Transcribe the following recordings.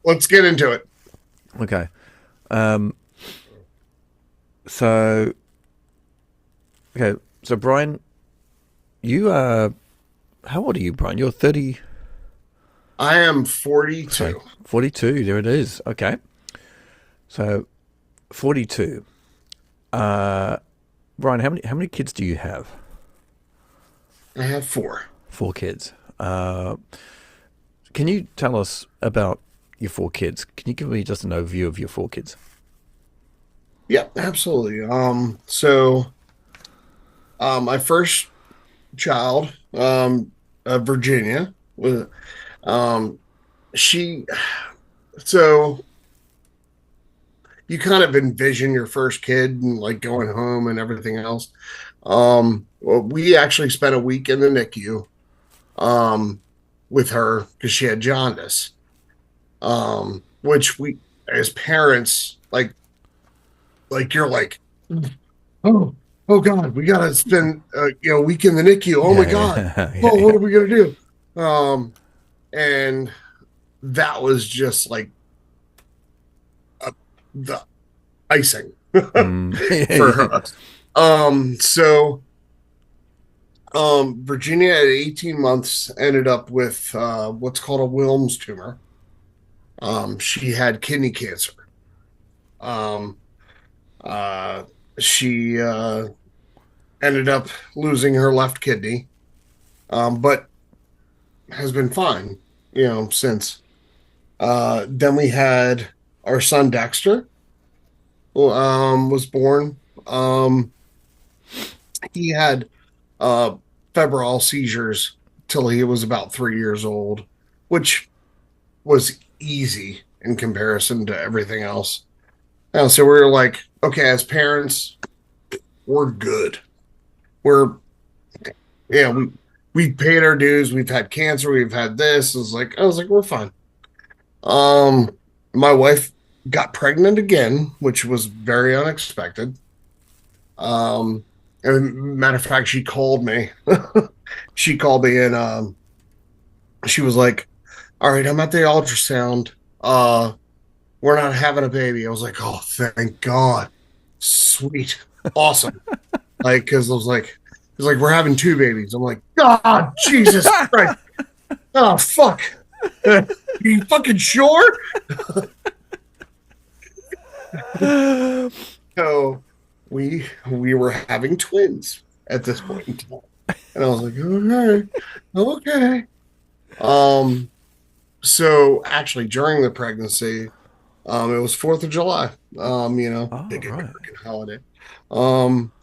let's get into it. Okay. Um, so okay. So Brian, you are how old are you, Brian? You're 30. I am Sorry, 42. 42. There it is. Okay. So 42. Uh, Brian, how many kids do you have? I have four. Four kids. Can you tell us about your four kids? Can you give me just an overview of your four kids? Yep, absolutely. My first child, Virginia, was um, she. So you kind of envision your first kid and like going home and everything else. Well, we actually spent a week in the NICU, um, with her because she had jaundice. Which we, as parents, like you're like, oh, oh God, we gotta spend a week in the NICU. Oh my Yeah, God, yeah, yeah, oh, what yeah. are we gonna do? And that was just like the icing Mm, for yeah, her. So Virginia at 18 months ended up with what's called a Wilms tumor. She had kidney cancer. Um, uh, she ended up losing her left kidney, but has been fine, since. Then we had our son Dexter, was born. Um, he had uh, febrile seizures till he was about 3 years old, which was easy in comparison to everything else. And so we were like, okay, as parents, we're good. We're yeah, we paid our dues. We've had cancer. We've had this. I was like, we're fine. Um, my wife got pregnant again, which was very unexpected. Um, and matter of fact, she called me. She called me and she was like, "All right, I'm at the ultrasound. Uh, we're not having a baby." I was like, "Oh, thank God, sweet, awesome." Like, because I was like, it's like we're having two babies. I'm like, God, Jesus Christ. Oh, fuck. You fucking sure? So we were having twins at this point in time. And I was like, okay, okay. Um, so actually during the pregnancy, it was 4th of July. Oh, Big right. American holiday.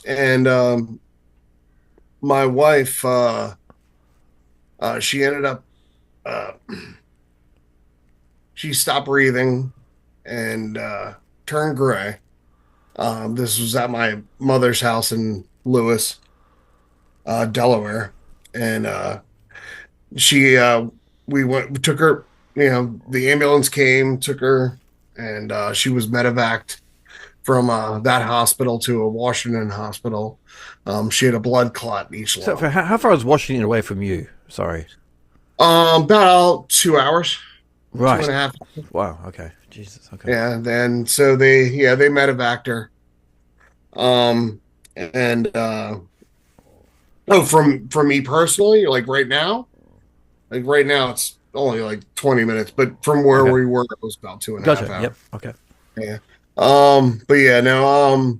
And my wife she ended up uh she stopped breathing and turned gray. This was at my mother's house in Lewis, Delaware, and she we took her. The ambulance came, took her, and she was medevaced from that hospital to a Washington hospital. She had a blood clot in each So, for lung. how far is Washington away from you? Sorry. About 2 hours, two Right. and a half. Wow. Okay. Jesus. Okay. Yeah. Then so they medevaced her. And oh, from me personally, like right now it's only like 20 minutes, but from where Okay. we were, it was about two and a half Gotcha. hours. Yep. Okay. Yeah. But yeah, no,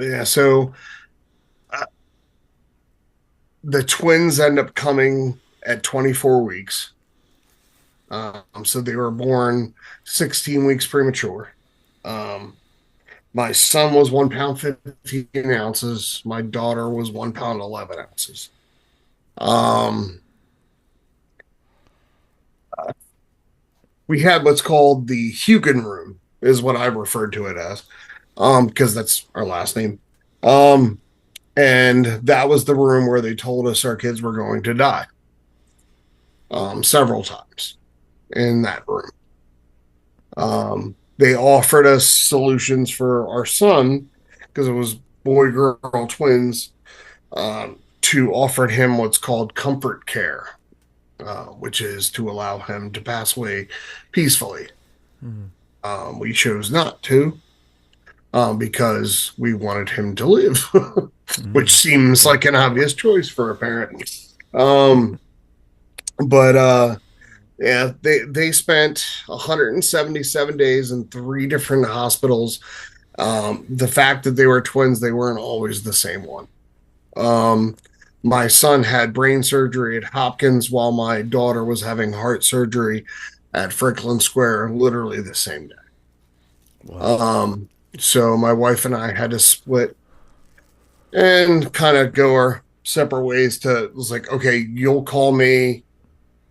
yeah. So uh, the twins end up coming at 24 weeks. So they were born 16 weeks premature. Um, my son was 1 pound 15 ounces. My daughter was 1 pound 11 ounces. Um, we had what's called the Hugen room, is what I referred to it as, because that's our last name. Um, and that was the room where they told us our kids were going to die, several times in that room. They offered us solutions for our son because it was boy girl twins, to offer him what's called comfort care. which is to allow him to pass away peacefully. Mm. We chose not to because we wanted him to live, which Mm. seems Okay. like an obvious choice for a parent. Um, but yeah, they spent 177 days in three different hospitals. The fact that they were twins, they weren't always the same one. Um, my son had brain surgery at Hopkins while my daughter was having heart surgery at Franklin Square, literally the same day. Wow. Um, so my wife and I had to split and kind of go our separate ways. To it was like, okay, you'll call me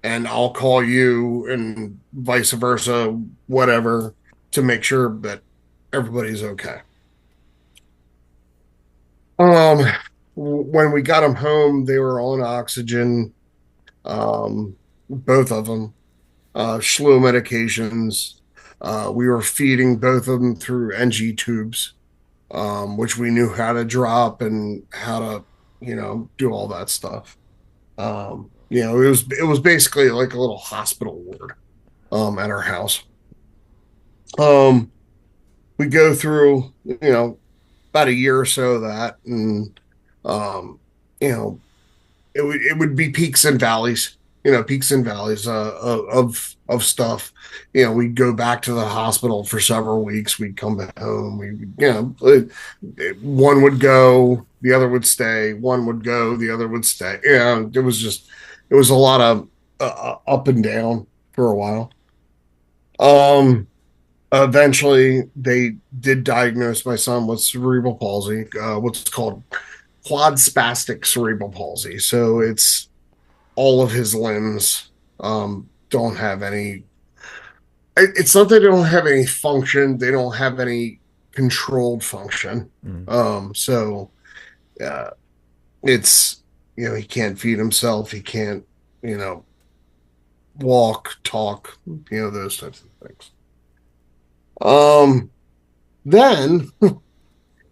and I'll call you, and vice versa, whatever, to make sure that everybody's okay. Um, when we got them home, they were on oxygen, both of them, SHLO medications. We were feeding both of them through NG tubes, which we knew how to drop and how to, do all that stuff. It was basically like a little hospital ward at our house. Um, we go through, about a year or so of that, and um, you know, it would be peaks and valleys, peaks and valleys of stuff. We'd go back to the hospital for several weeks. We'd come back home. One would go, the other would stay. One would go, the other would stay. It was a lot of up and down for a while. Um, Eventually, they did diagnose my son with cerebral palsy, what's called quad spastic cerebral palsy. So it's all of his limbs don't have any. It's not that they don't have any function; they don't have any controlled function. Mm. So uh, it's he can't feed himself, he can't you know walk, talk, those types of things. Um, then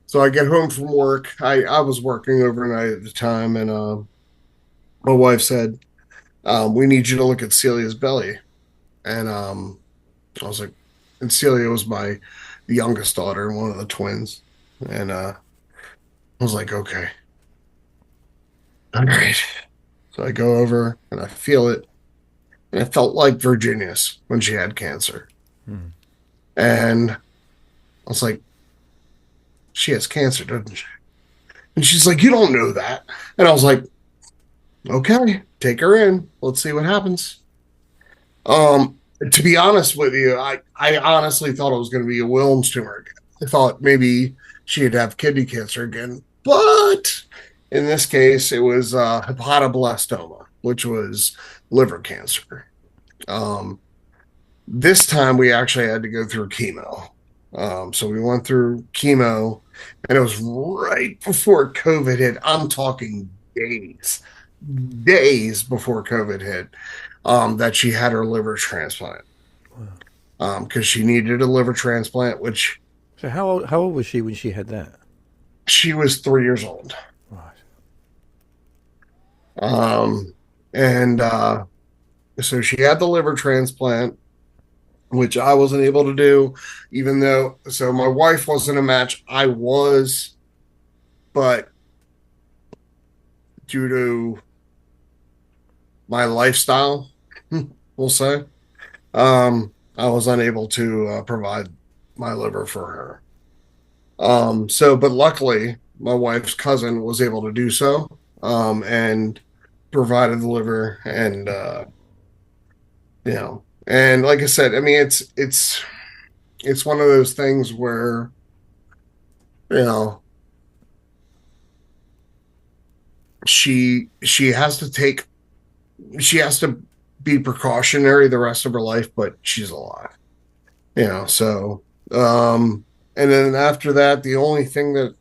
so I get home from work. I was working overnight at the time, and my wife said, "We need you to look at Celia's belly." And I was like, and Celia was the youngest daughter, one of the twins. And I was like, okay, all right. So I go over and I feel it. And it felt like Virginia's when she had cancer. Mm. And I was like, she has cancer, doesn't she? And she's like, you don't know that. And I was like, okay, take her in. Let's see what happens. To be honest with you, I honestly thought it was going to be a Wilms tumor again. I thought maybe she'd have kidney cancer again, but in this case, it was hepatoblastoma, which was liver cancer. Um, this time, we actually had to go through chemo. So we went through chemo, and it was right before COVID hit. I'm talking days before COVID hit, that she had her liver transplant, Wow. because she needed a liver transplant, which So how old was she when she had that? she was 3 years old. Right. Um, and so she had the liver transplant, which I wasn't able to do, even though, so my wife wasn't a match. I was, but due to my lifestyle, we'll say, I was unable to provide my liver for her. But luckily, my wife's cousin was able to do so, and provided the liver, and and like I said, I mean, it's one of those things where you know she has to take she has to be precautionary the rest of her life, but she's alive, So, and then after that, the only thing that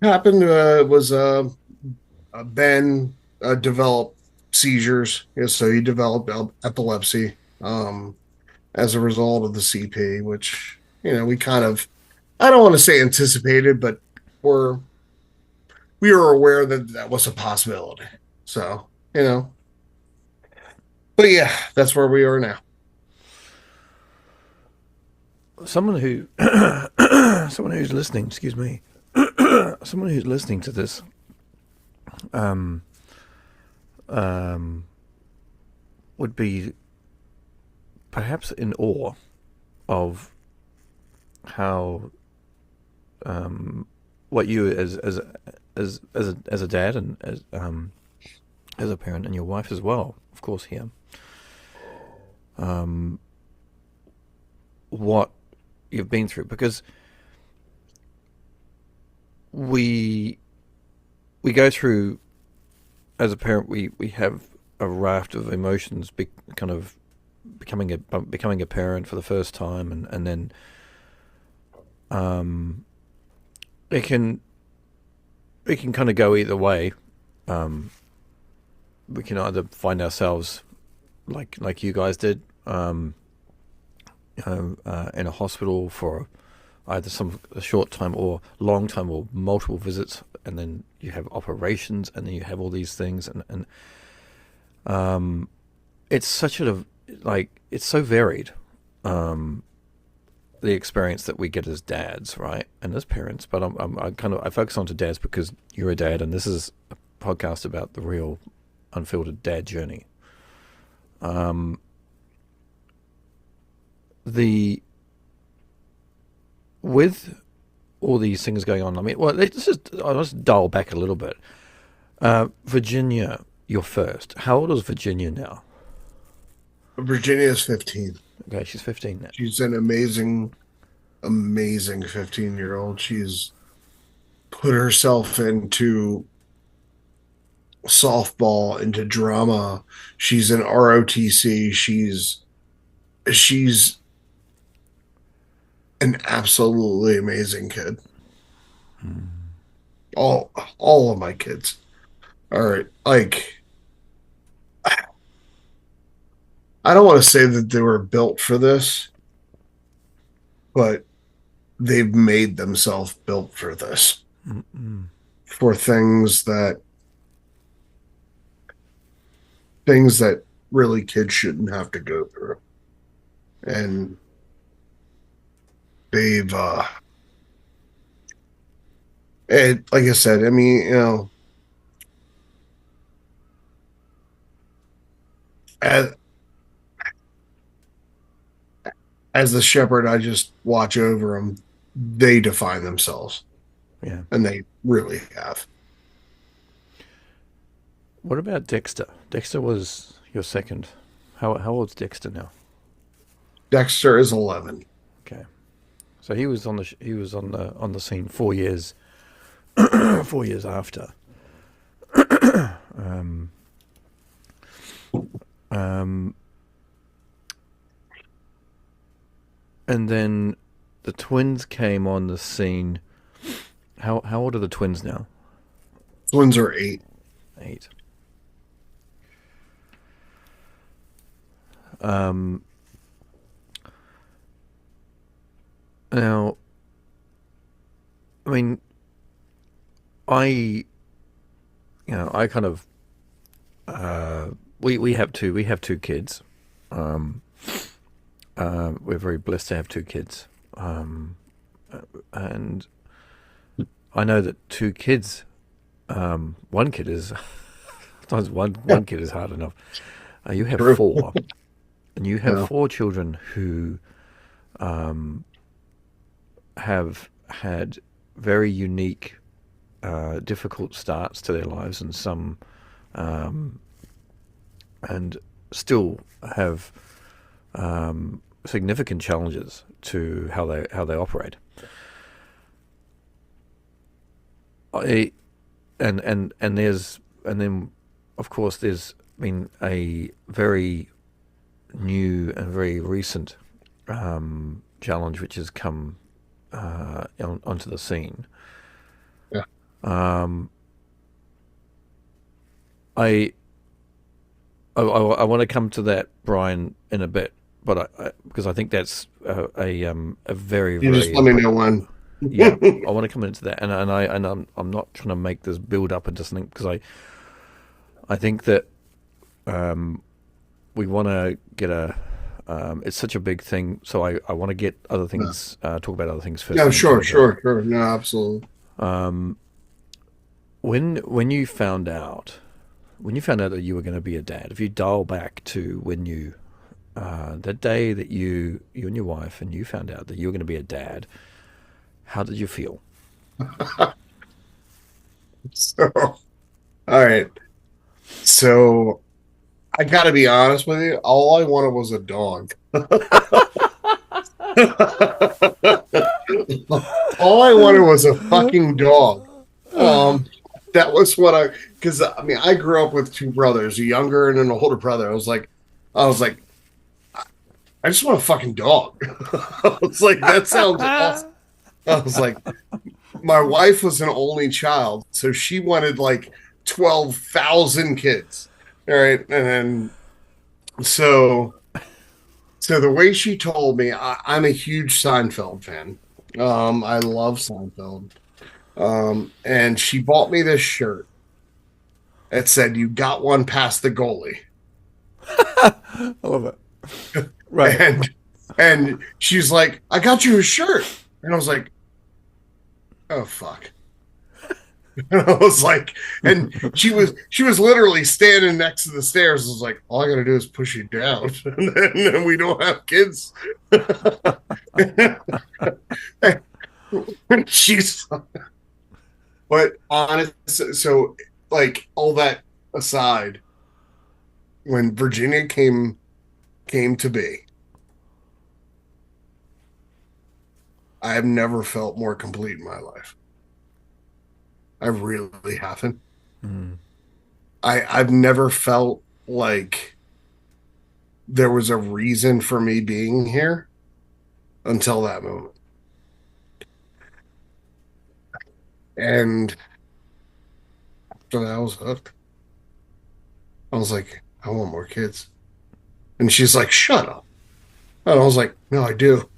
happened was Ben developed seizures. Yeah, so he developed epilepsy as a result of the CP, which we kind of, I don't want to say anticipated, but we're we were aware that that was a possibility. So you know, But yeah, that's where we are now. Someone who, someone who's listening, excuse me, someone who's listening to this, um, um, would be perhaps in awe of how what you as a dad and as a parent and your wife as well, of course, here, what you've been through, because we we go through as a parent, we have a raft of emotions, kind of becoming a parent for the first time, and then it can kind of go either way. Um, we can either find ourselves like you guys did, in a hospital for either a short time or long time or multiple visits, and then you have operations, and then you have all these things, and it's such a it's so varied. The experience that we get as dads, right, and as parents. But I focus on to dads because you're a dad, and this is a podcast about the real, unfiltered dad journey. The With all these things going on, I mean, well, let's dial back a little bit. Virginia, you're first. How old is Virginia now? Virginia is 15. Okay, she's 15 now. She's an amazing, amazing 15-year-old. She's put herself into softball, into drama. She's in ROTC. She's an absolutely amazing kid. All of my kids are like, I don't want to say that they were built for this, but they've made themselves built for this, for things that really kids shouldn't have to go through. And they've it, like I said, I mean, as as the shepherd, I just watch over them. They define themselves, Yeah. and they really have. What about Dexter? Dexter was your second. How old's Dexter now? Dexter is 11. Okay, so he was on the scene 4 years 4 years after. Um, um, and then the twins came on the scene. How old are the twins now? Twins are 8. 8. Um, Now, I mean, I kind of we have two kids. Um, we're very blessed to have two kids, and I know that two kids, one kid is sometimes one kid is hard enough. You have True. four, and you have Yeah. four children who have had very unique, difficult starts to their lives, and some, and still have significant challenges to how they operate. I, and then of course there's been a very new and very recent challenge which has come onto the scene. Yeah. Um, I want to come to that, Bryan, in a bit, but because I think that's a very You just very let me know when. yeah, I want to come into that, and I'm not trying to make this build up into something, because I think that we want to get a. It's such a big thing, so I want to get other No, things, talk about other things first, no, and then come sure, into that. sure, sure. No, absolutely. When you found out, that you were going to be a dad, if you dial back to when you, the day that you and your wife and you found out that you were going to be a dad, how did you feel? So, all right. So I got to be honest with you. All I wanted was a dog. All I wanted was a fucking dog. Um, that was what because I mean, I grew up with two brothers, a younger and an older brother. I was like, I just want a fucking dog. I was like, that sounds awesome. I was like, my wife was an only child, so she wanted like 12,000 kids. All right. And then, so, so the way she told me, I'm a huge Seinfeld fan. I love Seinfeld. And she bought me this shirt. It said, "You got one past the goalie." I love it. Right. And she's like, "I got you a shirt." And I was like, "Oh fuck." And I was like, and she was literally standing next to the stairs. I was like, all I gotta do is push you down, and then we don't have kids. She's, but honest, so like all that aside, when Virginia came to be, I have never felt more complete in my life. I really haven't. Mm. I've never felt like there was a reason for me being here until that moment. And after that, I was hooked. I was like, I want more kids. And she's like, shut up. And I was like, no, I do.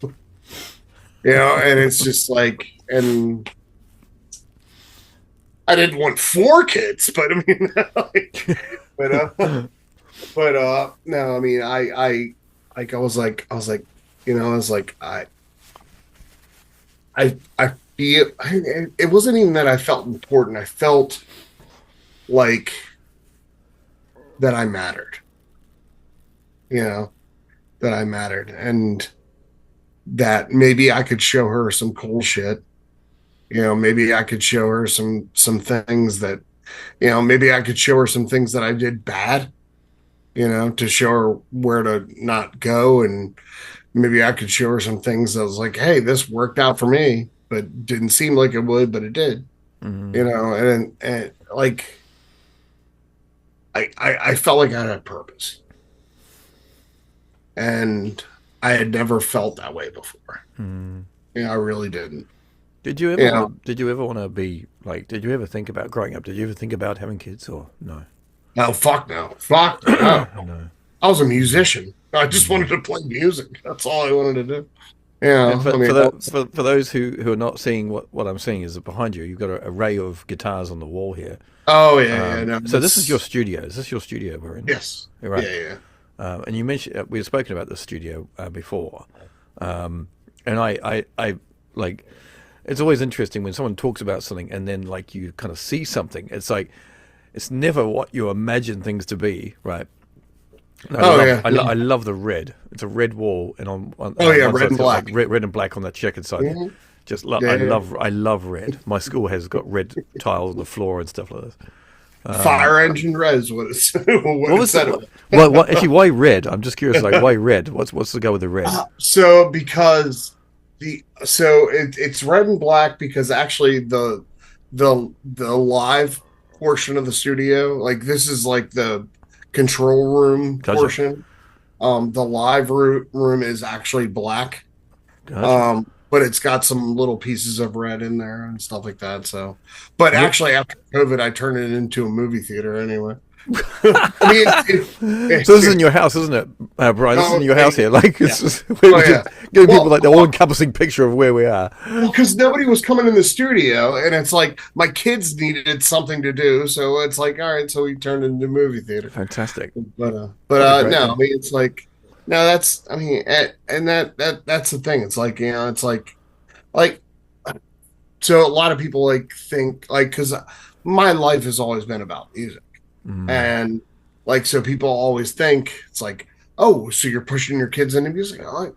And it's just like, and I didn't want four kids, but I mean, like, but, no, I mean, like, I was like, I was like, I feel, it wasn't even that I felt important. I felt like that I mattered, you know, that I mattered, and that maybe I could show her some cool shit. Maybe I could show her some things that, maybe I could show her some things that I did bad, to show her where to not go. And maybe I could show her some things that was like, hey, this worked out for me, but didn't seem like it would, but it did, Mm. and like I felt like I had a purpose. And I had never felt that way before. Mm. I really didn't. Did you ever You want know, to? Did you ever want to be like? Did you ever think about growing up? Did you ever think about having kids or no? no, fuck no. Fuck no. No. I was a musician. I just Mm. wanted to play music. That's all I wanted to do. And I mean, for those who are not seeing what I'm seeing is that behind you, you've got an array of guitars on the wall here. oh yeah, yeah, no, So this is your studio. Is this your studio we're in? yes, You're right. yeah, yeah. And you mentioned we've spoken about the studio before, and I like. It's always interesting when someone talks about something and then like you kind of see something. It's like it's never what you imagine things to be, right? And Oh yeah, I love the red. It's a red wall, and oh on yeah, one red side and it's got like black. red and black on that checkered side. Yeah. Mhm. Just Yeah, yeah. I love red. My school has got red tiles on the floor and stuff like this. Fire engine red is what it's what What it was the said it was. what actually why red? I'm just curious. Like why red? What's the go with the red? So because it's red and black because actually the live portion of the studio, like this is like the control room Gotcha, portion. The live room is actually black. gotcha. But it's got some little pieces of red in there and stuff like that. So, but And what actually after COVID, I turned it into a movie theater anyway. I mean, So this is in your house, isn't it, Brian? This is in oh, your house here. Like, yeah. it's just, we're Oh just yeah. giving people Well, like the all-encompassing picture of where we are. well, because nobody was coming in the studio, and it's like my kids needed something to do, so it's like, all right, so we turned into the movie theater. Fantastic. But What a great no, I thing. mean, it's like, no, that's, I mean, and that's the thing. It's like, it's like, so a lot of people like think like, because my life has always been about music, Mm, and like, so people always think it's like, oh, so you're pushing your kids into music? I'm like,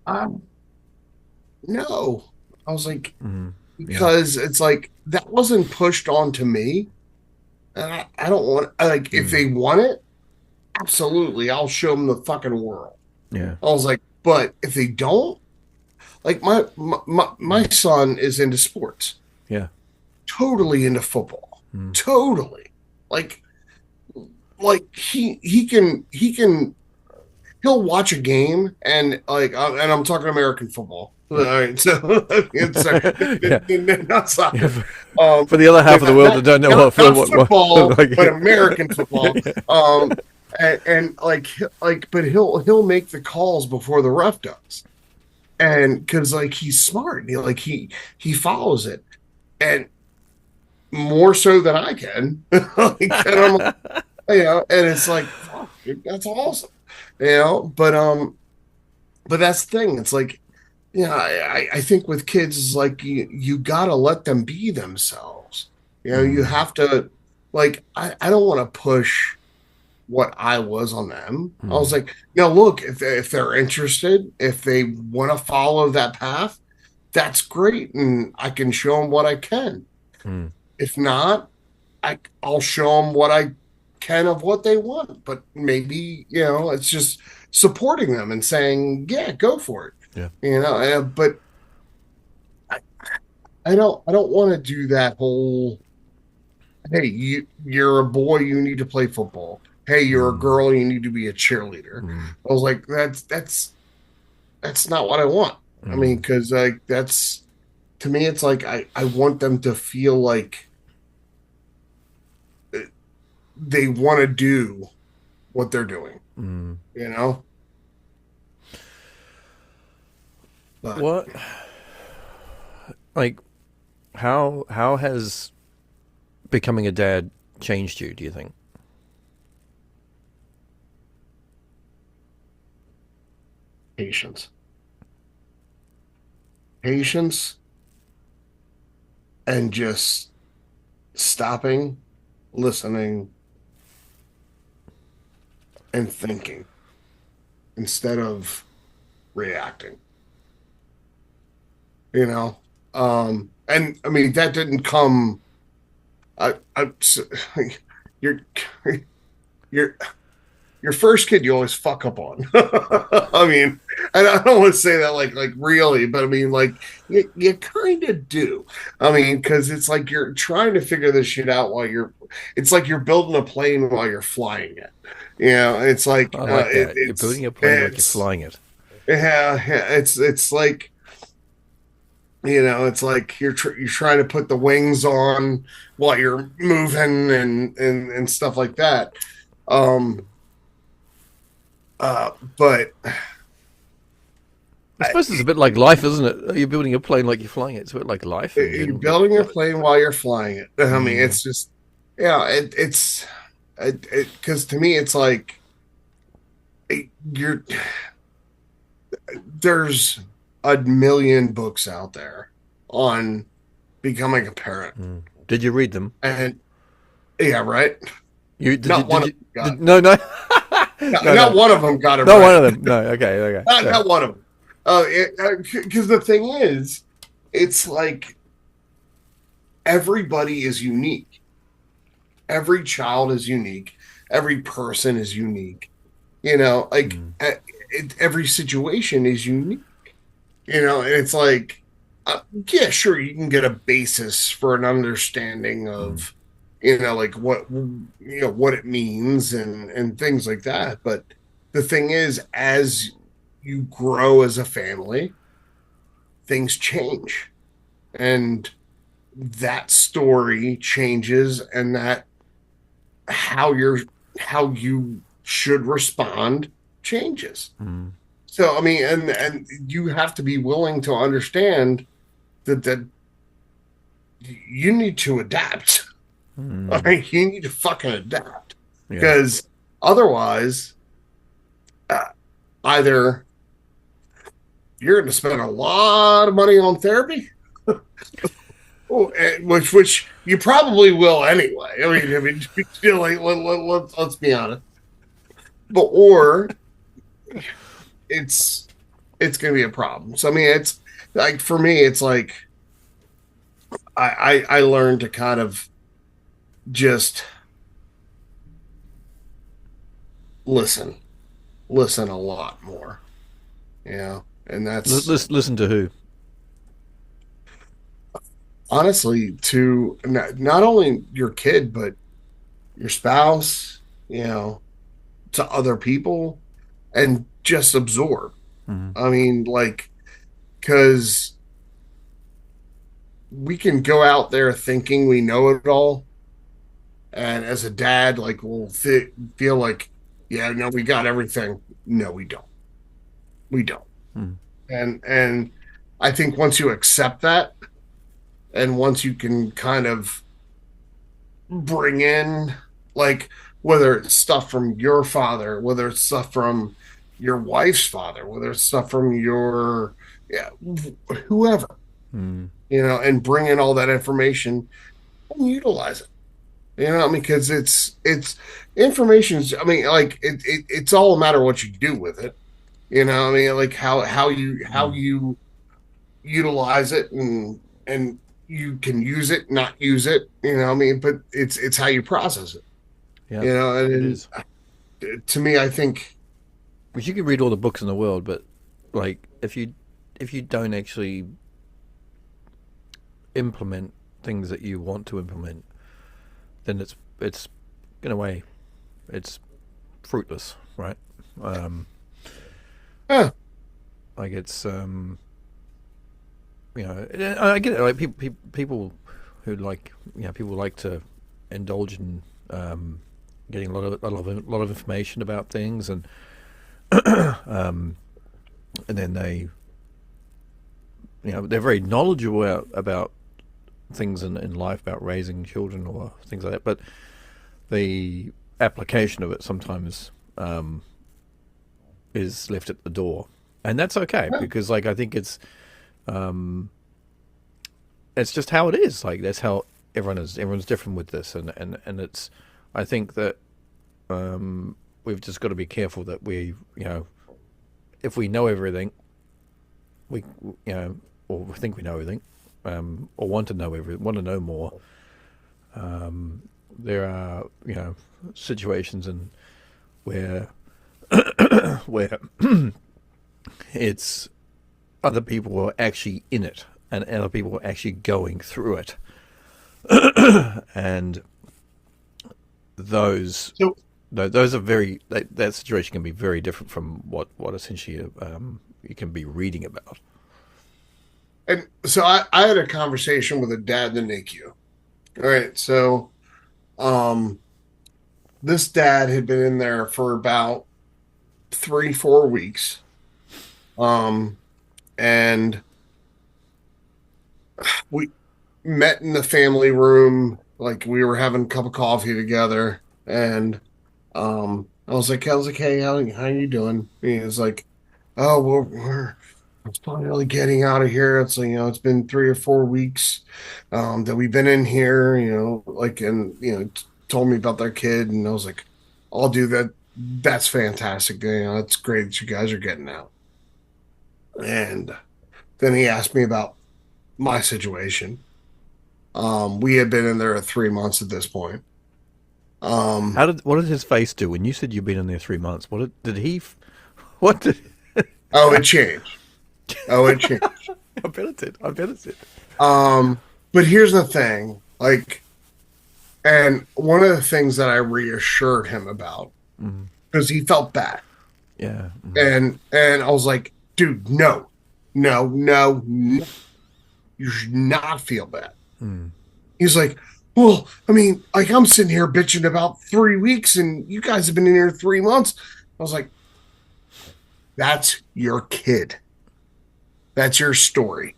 um, no. I was like, mm, yeah. because it's like that wasn't pushed onto me, and I don't want like if Mm, they want it, absolutely, I'll show them the fucking world. yeah. I was like, but if they don't, like my Mm, son is into sports, yeah. totally into football, Mm, totally. Like he can he'll watch a game and like and I'm talking American football. All right, so it's yeah. not Yeah. soccer. For the other half of the world that don't know Not what football, like, but American football. yeah. And like, but he'll make the calls before the ref does, and because like he's smart, he follows it, and more so than I can. Like, and I'm and it's like, fuck, dude, that's awesome, but that's the thing. It's like, I think with kids, is like you gotta let them be themselves. You Mm, have to, like, I don't want to push what I was on them. I was mm, like, no, look, if they're interested, if they want to follow that path, that's great, and I can show them what I can. mm, If not, I'll show them what I can of what they want. But maybe it's just supporting them and saying, yeah, go for it. yeah. But I don't want to do that whole, hey, you're a boy, you need to play football. Hey, you're a Mm, girl, you need to be a cheerleader. mm, I was like, that's not what I want. I mean, mm, because like that's, to me, it's like I want them to feel like they want to do what they're doing, mm. you know? But What, like, how has becoming a dad changed you, do you think? patience, patience, and just stopping, listening, and thinking instead of reacting, you know? And I mean, that didn't come, I, you're, you're, your first kid you always fuck up on. I mean, and I don't want to say that like really, but I mean like you kind of do. I mean, because it's like you're trying to figure this shit out while it's like you're building a plane while you're flying it. It's like I like that. You're it's building a plane like you're it's flying it. yeah, it's like it's like you're trying to put the wings on while you're moving and stuff like that. Um, but I suppose it's a bit like life, isn't it? You're building a plane like you're flying it. It's a bit like life in you're general. But building a plane while you're flying it. I mean, mm, it's just, it's, because to me, it's like you're, there's a million books out there on becoming a parent. mm. Did you read them? And yeah, right. You did you Not one did of you them got did, no no it. no Not no one of them got it not one right. of them. No, okay, okay. Yeah. Not one of them. Because the thing is, it's like everybody is unique. Every child is unique. Every person is unique. Like Mm, every situation is unique. And it's like, uh, yeah, sure, you can get a basis for an understanding mm, of, like what it means and things like that. But the thing is, as you grow as a family, things change, and that story changes, and that how you're how you should respond changes. Mm. So I mean, and you have to be willing to understand that you need to adapt. I Mm. mean, you need to fucking adapt Yeah. because otherwise, uh, either you're going to spend a lot of money on therapy, which you probably will anyway. I mean, like, let's be honest. But or it's it's going to be a problem. So I mean, it's like for me, it's like I learned to kind of just listen, listen a lot more, and that's Listen to who? honestly to not only your kid but your spouse, to other people, and just absorb. Mm. I mean, like, because we can go out there thinking we know it all, and as a dad, like, we'll feel like, yeah, no, we got everything. No, we don't. We don't. Mm. And I think once you accept that, and once you can kind of bring in, like, whether it's stuff from your father, whether it's stuff from your wife's father, whether it's stuff from your, yeah, whoever, Mm. and bring in all that information and utilize it. I mean, because it's information's. I mean, like, it's all a matter of what you do with it. I mean, like, how Mm. you utilize it, and you can use it, not use it. I mean, but it's how you process it. Yeah, it And is. to me, I think, Because you can read all the books in the world, but like if you don't actually implement things that you want to implement, then it's in a way it's fruitless, right? Um, eh, like it's I get it. Like people who like people like to indulge in getting a lot of information about things, and then they they're very knowledgeable about things in life about raising children or things like that, but the application of it sometimes is left at the door, and that's okay eh, because like I think it's just how it is. Like that's how everyone is. Everyone's different with this, and it's. I think that we've just got to be careful that we, if we know everything, we, or think we know everything, or want to know everything, want to know more. There are, situations where where it's other people who are actually in it and other people who are actually going through it, and those so those are that situation can be very different from what essentially you can be reading about. I had a conversation with a dad in the NICU. All right, so um, this dad had been in there for about 3 4 weeks, um, and we met in the family room, like we were having a cup of coffee together, and I was like, hey, how you doing? He was like, oh, well, we're finally getting out of here. It's like, it's been 3 or 4 weeks that we've been in here, like, and told me about their kid, and I was like, I'll do that. That's fantastic. It's great that you guys are getting out. And then he asked me about my situation. We had been in there 3 months at this point. Um, What did his face do when you said you've been in there 3 months? Did he? What did? oh, it changed. Oh, it changed. I bet it did. I bet it did. But here's the thing, like, and one of the things that I reassured him about, Mm. because he felt bad, Yeah. Mm. and I was like, dude, no, no, no, no, you should not feel bad. Mm. He's like, Well, I mean, like I'm sitting here bitching about 3 weeks and you guys have been in here 3 months. I was like, that's your kid. That's your story.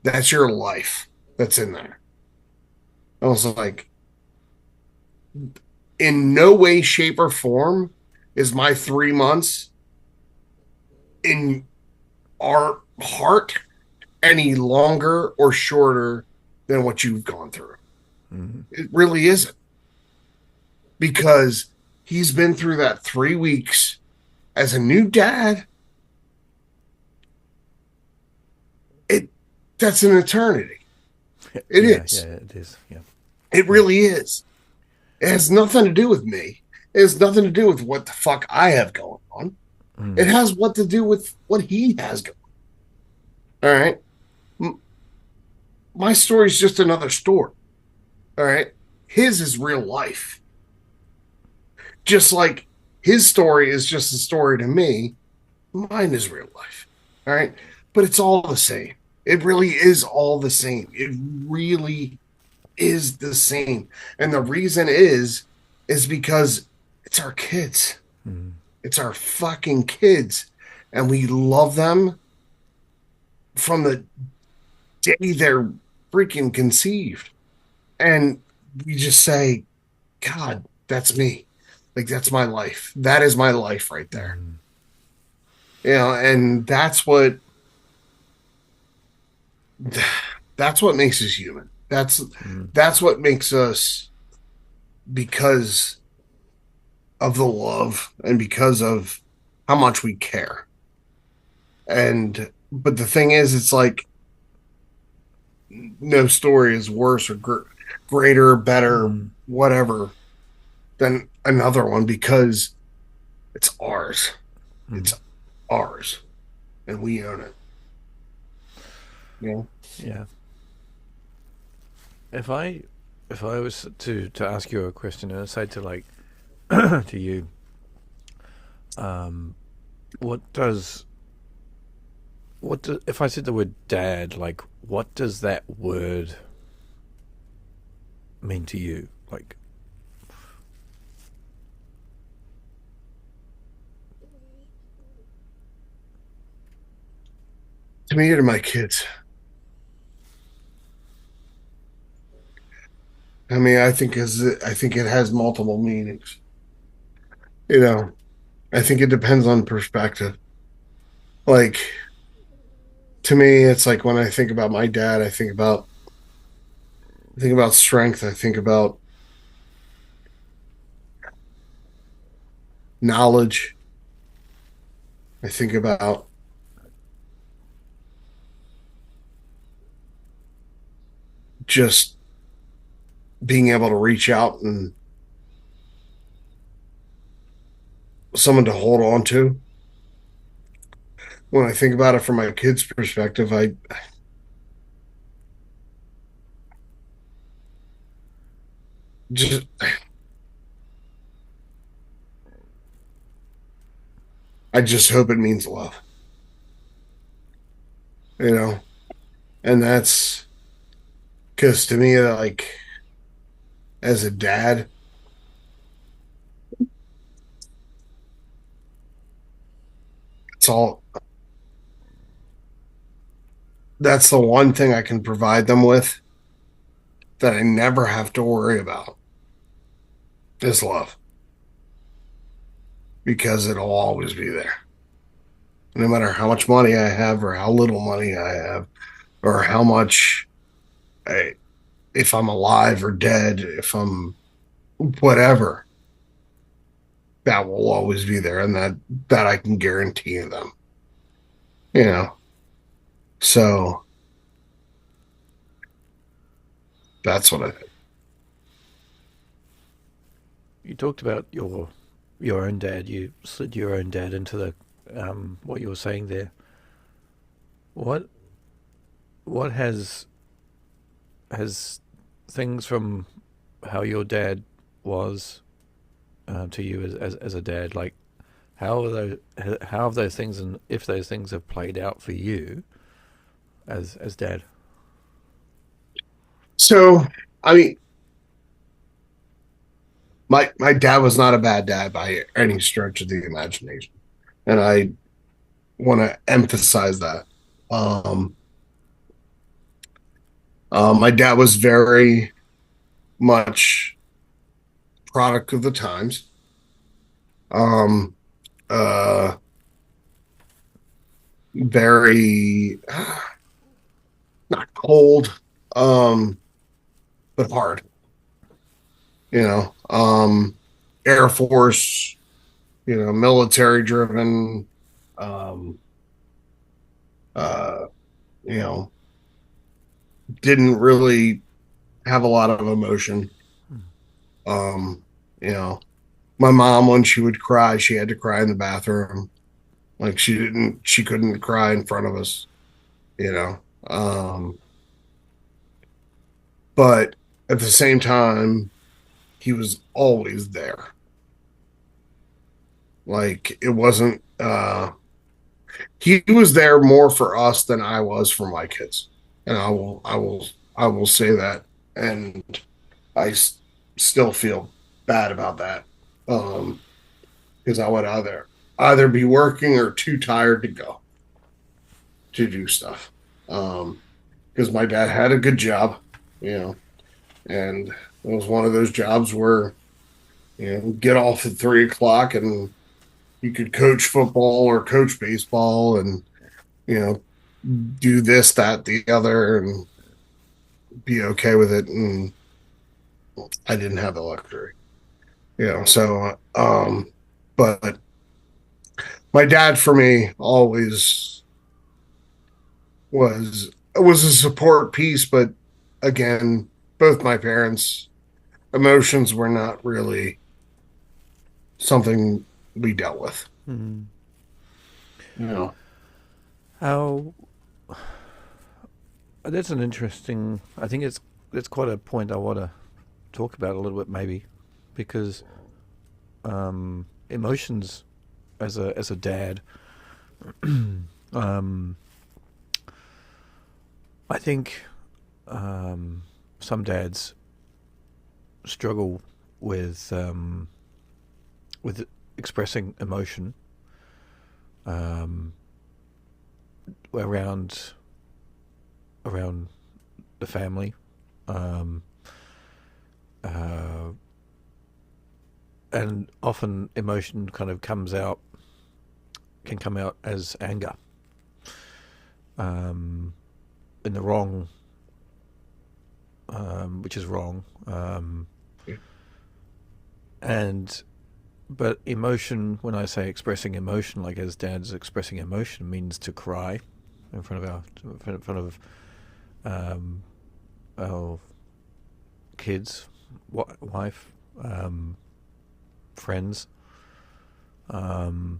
That's your life that's in there. I was like, in no way, shape, or form is my 3 months in our heart any longer or shorter than what you've gone through. Mm-hmm. It really isn't because he's been through that 3 weeks as a new dad. It That's an eternity. It Yeah, yeah, is. it is. Yeah, It yeah. really is. It has nothing to do with me. It has nothing to do with what the fuck I have going on. Mm. It has what to do with what he has going on. All right. My story is just another story. All right. His is real life. Just like his story is just a story to me, mine is real life. All right. But it's all the same. It really is all the same. It really is the same. And the reason is because it's our kids. Mm. It's our fucking kids. And we love them from the day they're freaking conceived. And we just say, God, that's me. Like, that's my life. That is my life right there. Mm. And that's what makes us human. Mm. That's what makes us, because of the love and because of how much we care. And but the thing is, it's like no story is worse or greater, better, Mm. whatever than another one because it's ours. Mm. It's ours, and we own it. You know? Yeah. If I if I was to ask you a question and I say to like to you, um, what does if I said the word dad, like what does that word mean to you? Like, To me, to my kids. I mean, I think it has multiple meanings. You know, I think it depends on perspective. Like to me, it's like when I think about my dad, I think about strength. I think about knowledge. I think about just being able to reach out and someone to hold on to. When I think about it from my kids' perspective, just I just hope it means love, you know. And that's because to me, like as a dad, it's all that's the one thing I can provide them with that I never have to worry about is love because it'll always be there. No matter how much money I have or how little money I have or how much I, if I'm alive or dead, if I'm whatever, that will always be there and that I can guarantee them. You know. So that's what I think. you talked about your own dad. You slid your own dad into the what you were saying there. What what has things from how your dad was to you as a dad, like how have those things, and if those things have played out for you as dad? So I mean, my dad was not a bad dad by any stretch of the imagination, and I want to emphasize that. Um, my dad was very much product of the times. Um, uh, very not cold, but hard. You know, Air Force. Military driven. Um, uh, you know, didn't really have a lot of emotion. Um, you know, my mom, when she would cry, she had to cry in the bathroom. Like she couldn't cry in front of us, you know. But at the same time, he was always there. Like it wasn't, he was there more for us than I was for my kids. And I will say that. And I still feel bad about that. Because I would either be working or too tired to go to do stuff. Because my dad had a good job, you know, and it was one of those jobs where get off at 3 o'clock and you could coach football or coach baseball and you know do this, that, the other, and be okay with it. And I didn't have the luxury, So, but my dad for me always was a support piece, but again, both my parents' emotions were not really something we dealt with. Mm. You know, How that's an interesting. I think it's quite a point I want to talk about a little bit, maybe, because emotions as a dad, um, I think some dads struggle with expressing emotion um, around around the family. Um, uh, and often emotion kind of can come out as anger, um, in the wrong, which is wrong. And but emotion, when I say expressing emotion, like as dads expressing emotion, means to cry in front of um, our kids, wife, friends. Um,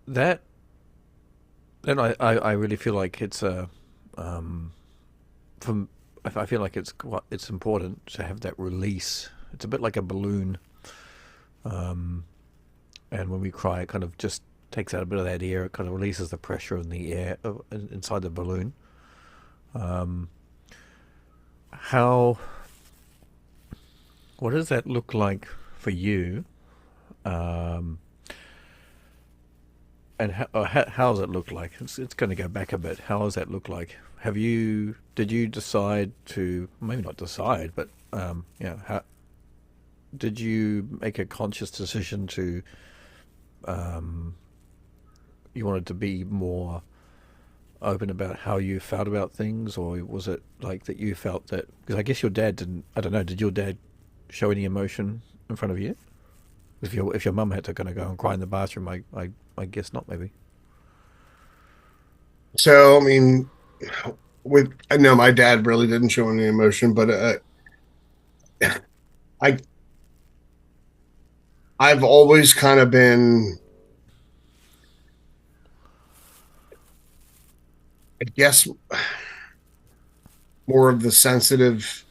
that then I really feel like it's a from I feel like it's important to have that release. It's a bit like a balloon, um, and when we cry, it kind of just takes out a bit of that air. It kind of releases the pressure in the air inside the balloon. Um, how what does that look like for you? Um, and how does it look like? It's going to go back a bit. How does that look like? Did you decide to, maybe not decide, but how did you make a conscious decision to, um, you wanted to be more open about how you felt about things, or was it like that you felt that, because I guess your dad didn't, I don't know, did your dad show any emotion in front of you? If your mum had to kind of go and cry in the bathroom, I guess not, maybe. so I mean, with I know my dad really didn't show any emotion, but I I've always kind of been, I guess, more of the sensitive.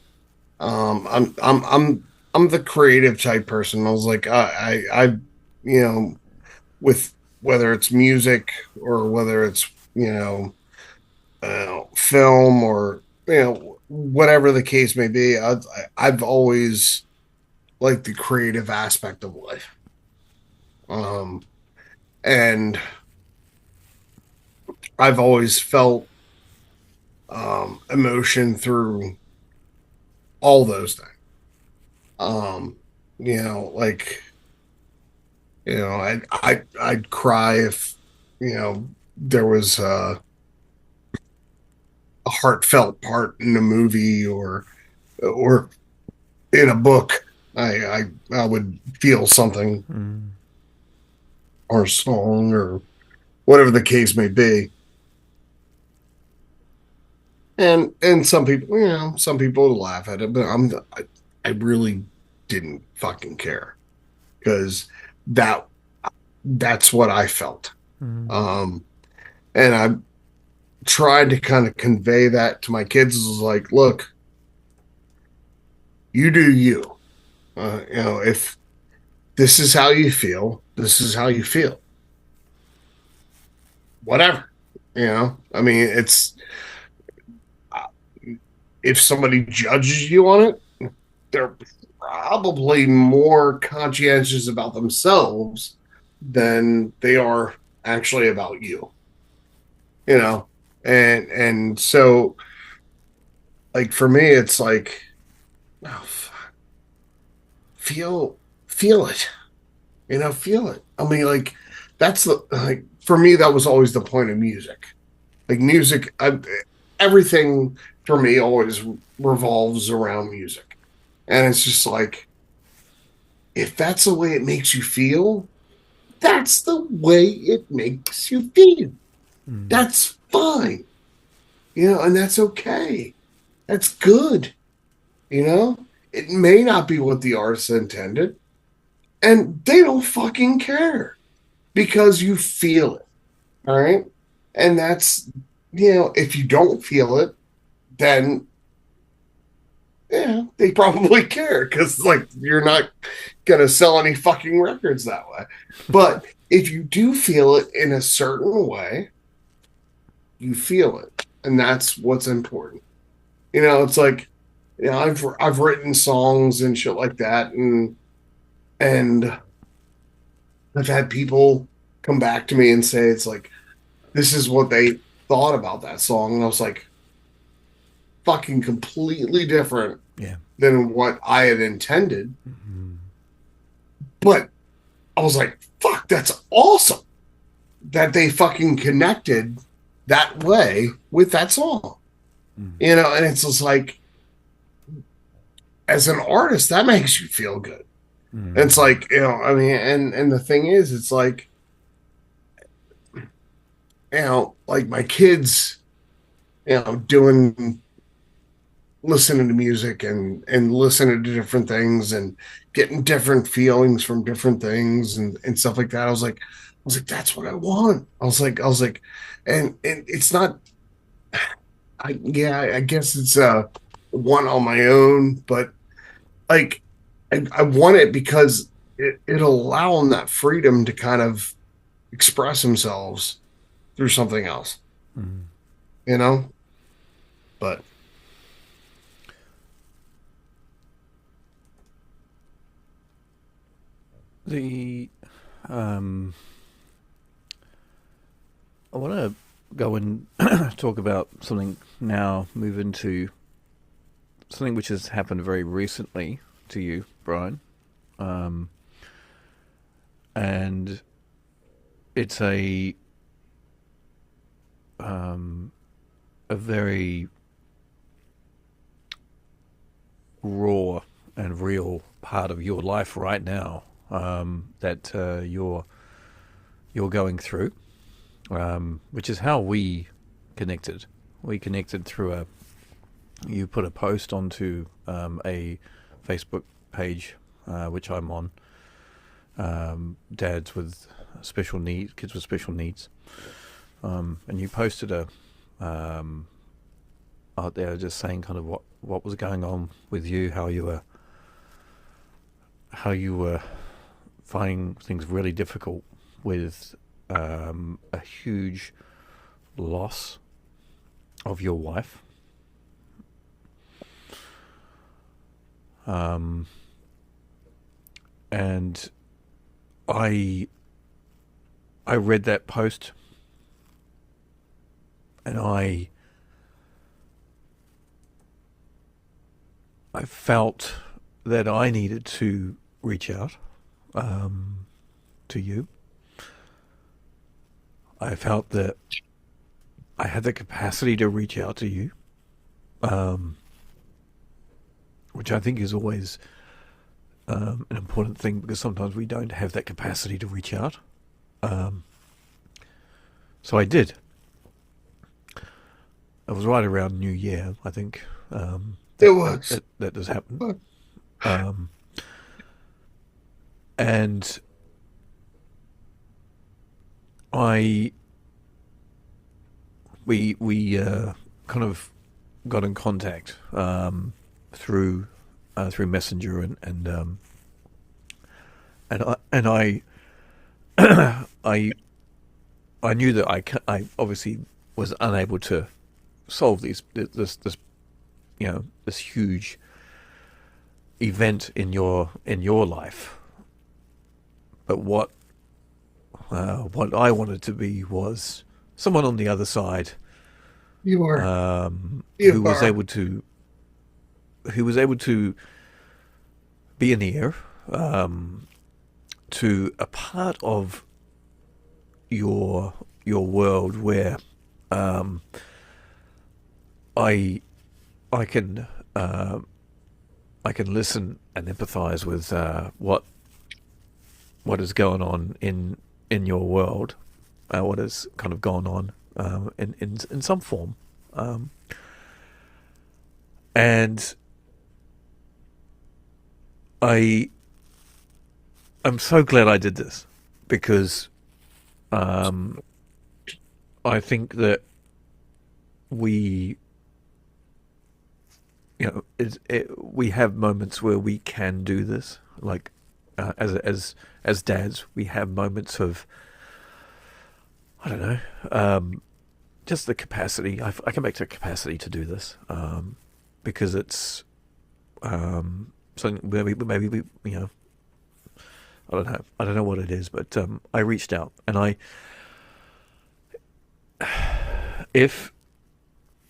I'm the creative type person. I was like, you know, with whether it's music or whether it's film or whatever the case may be, I've always liked the creative aspect of life. Um, and I've always felt emotion through all those things. Um, like I'd cry if there was a heartfelt part in a movie or in a book. I would feel something Mm. or song or whatever the case may be. And some people would laugh at it, but I really didn't fucking care because that that's what I felt. Mm. Um, and I tried to kind of convey that to my kids. Is like, look, you do you. If this is how you feel, this is how you feel. Whatever. I mean, it's uh, if somebody judges you on it, they're probably more conscientious about themselves than they are actually about you. You know, and so like for me, it's like, oh, feel feel it. Feel it. I mean, like that's the like for me that was always the point of music. Like music, everything for me always revolves around music, and it's just like if that's the way it makes you feel, that's the way it makes you feel. Mm. That's fine, and that's okay. That's good, It may not be what the artist intended, and they don't fucking care because you feel it. All right. And that's, if you don't feel it, then yeah, they probably care because like you're not gonna sell any fucking records that way. But if you do feel it in a certain way, you feel it. And that's what's important. It's like, I've written songs and shit like that, and I've had people come back to me and say it's like this is what they thought about that song. And I was like, fucking completely different Yeah. than what I had intended. Mm. But I was like, fuck, that's awesome that they fucking connected that way with that song. Mm. And it's just like, as an artist, that makes you feel good. And Mm. it's like, I mean, and the thing is, it's like, like my kids, doing listening to music and listening to different things and getting different feelings from different things and stuff like that. I was like, that's what I want. I was like, and it's not. I guess it's one on my own, but like, I want it because it'll allow them that freedom to kind of express themselves through something else, Mm. you know. But The um, I want to go and talk about something now. Move into something which has happened very recently to you, Brian, um, and it's a very raw and real part of your life right now that you're going through, which is how we connected. We connected through you put a post onto a Facebook page, which I'm on, dads with special needs, kids with special needs, and you posted um, out there just saying kind of what was going on with you, how you were finding things really difficult with a huge loss of your wife, Um, and I I read that post, and I felt that I needed to reach out to you. I felt that I had the capacity to reach out to you, um, which I think is always an important thing because sometimes we don't have that capacity to reach out. Um, so I did. It was right around New Year, I think, It was. that does happen. Um, and I we kind of got in contact through through Messenger and I I I knew that I obviously was unable to solve this this huge event in your life, but what I wanted to be was someone on the other side, You are. You who was are. able to be an ear to a part of your world where um, I I can I can listen and empathize with what is going on in your world, what has kind of gone on in some form, um, and I I'm so glad I did this because um, I think that we we have moments where we can do this. Like as dads, we have moments of I don't know, just the capacity. I come back to capacity to do this because it's something maybe we I don't know what it is, but I reached out and if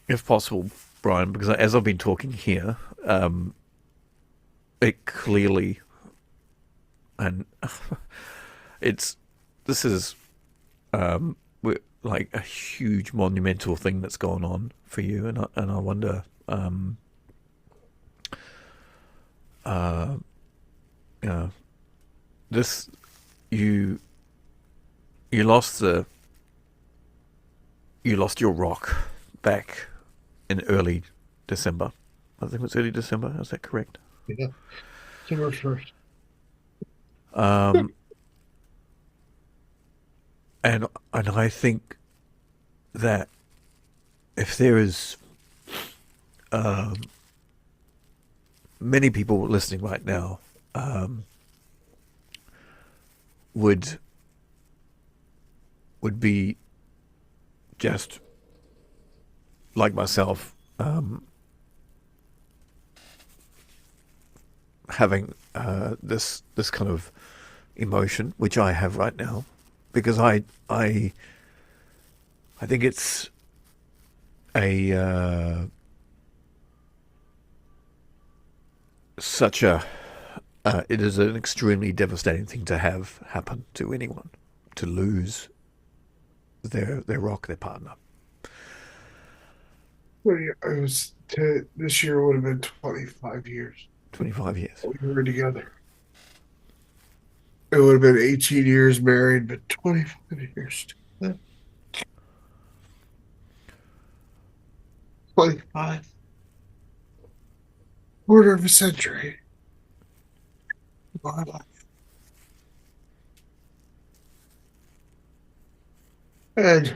if possible, Brian, because as I've been talking here, it clearly and it's this is like a huge monumental thing that's gone on for you, and I wonder, uh, you know, this you you lost the you lost your rock back in early December. I think it was early December. Is that correct? Yeah. December 1st. Um, and I think that if there is many people listening right now um, would be just like myself, having this kind of emotion, which I have right now, because I think it's a such a it is an extremely devastating thing to have happen to anyone, to lose their rock, their partner. I was this year would have been 25 years 25 years. we were together. It would have been 18 years married, but 25 years. 25, quarter of a century of our life. And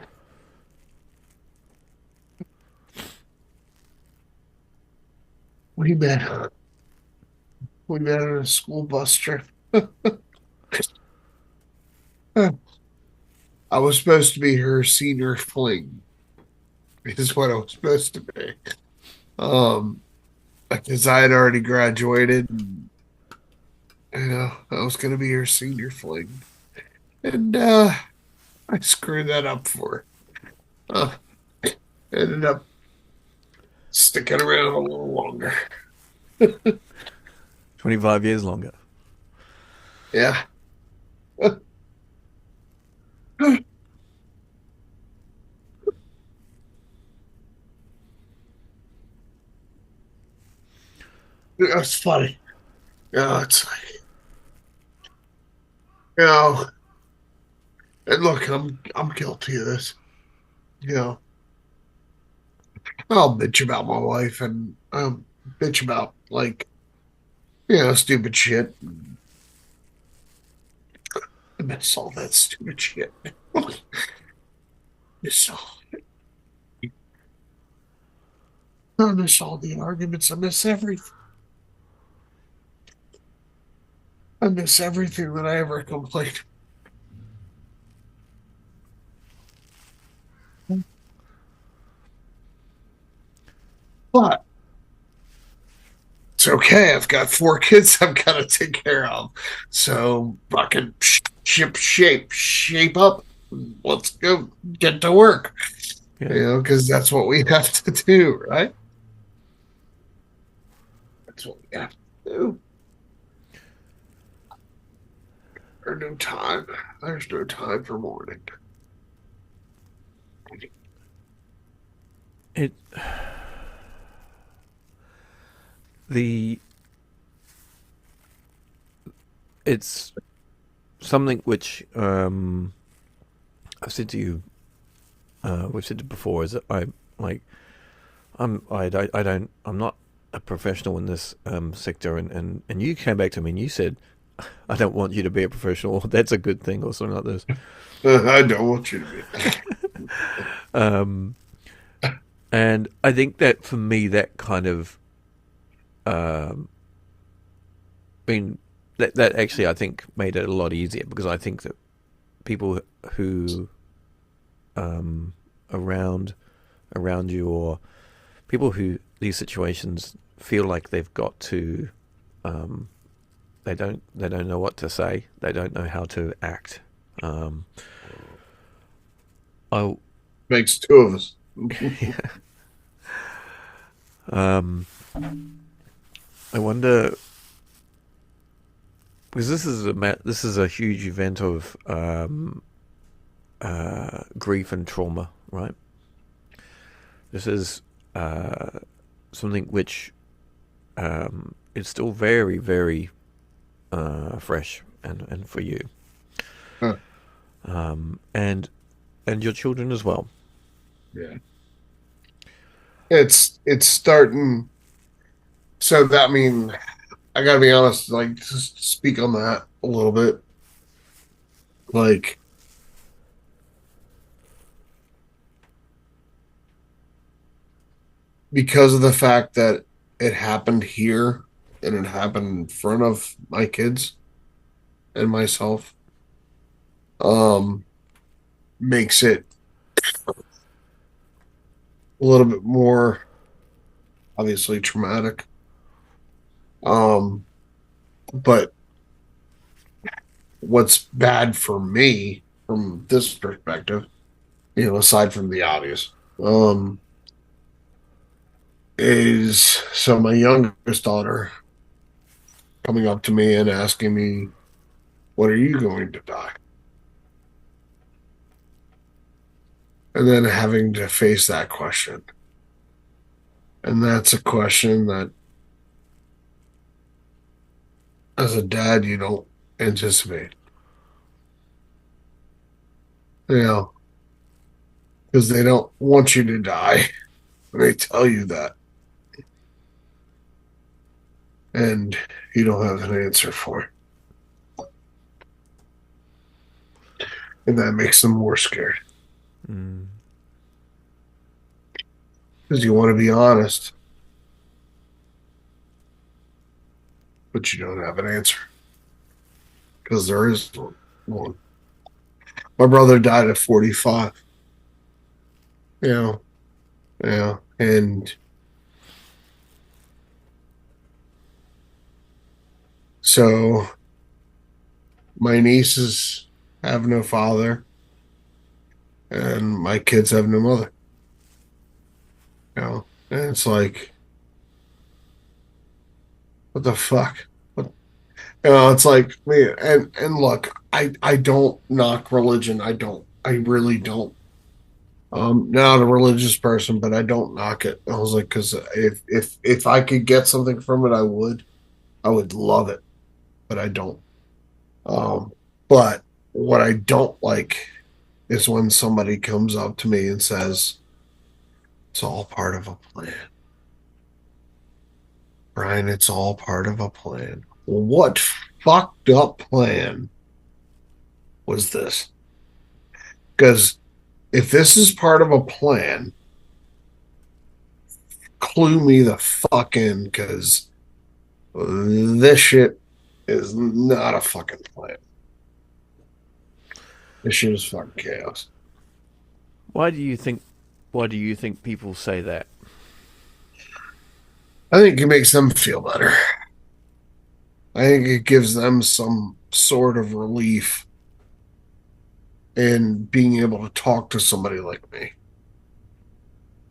we met. We met on a school bus trip. I was supposed to be her senior fling, is what I was supposed to be. Um, because I had already graduated. I was going to be her senior fling. And I screwed that up for her. Ended up sticking around a little longer. 25 years longer. Yeah. That's funny. It's like, you know, and look, I'm guilty of this. You know, I'll bitch about my wife and bitch about like, stupid shit. I miss all that stupid shit. miss all, I miss all the arguments. I miss everything. I miss everything that I ever complained. But it's okay. I've got four kids I've got to take care of. So fucking shape up. Let's go get to work. Yeah. Because that's what we have to do, right? That's what we have to do. There's no time. There's no time for mourning. It the it's something which I've said to you. We've said it before. Is that I like I don't I'm not a professional in this sector, and you came back to me and you said I don't want you to be a professional. That's a good thing, or something like this. I don't want you to be. Um, and I think that for me, that kind of um, been that actually I think made it a lot easier, because I think that people who um, around around you, or people who these situations feel like they've got to um, they don't know what to say, they don't know how to act. um, I Makes two of us. um, I wonder, because this is a huge event of grief and trauma, right? This is something which is still very, very fresh, and for you, Huh. and your children as well. Yeah. It's starting. So that mean I gotta be honest, like just speak on that a little bit. Like because of the fact that it happened here and it happened in front of my kids and myself, um, makes it a little bit more obviously traumatic. Um, but what's bad for me from this perspective, aside from the obvious, is so my youngest daughter coming up to me and asking me, "What are you going to die?" And then having to face that question. And that's a question that, as a dad, you don't anticipate, you know, because they don't want you to die. They tell you that, and you don't have an answer for it. And that makes them more scared Mm. because you want to be honest, but you don't have an answer because there is one. My brother died at 45, you know, and So my nieces have no father, and my kids have no mother. And it's like, what the fuck? What, it's like, man, and look, I don't knock religion. I don't. I really don't. Not a religious person, but I don't knock it. I was like, because if I could get something from it, I would. I would love it, but I don't. Um, but what I don't like is when somebody comes up to me and says, "It's all part of a plan." Bryan, it's all part of a plan. What fucked up plan was this? Because if this is part of a plan, clue me the fuck in, because this shit is not a fucking plan. This shit is fucking chaos. Why do you think? Why do you think people say that? I think it makes them feel better. I think it gives them some sort of relief in being able to talk to somebody like me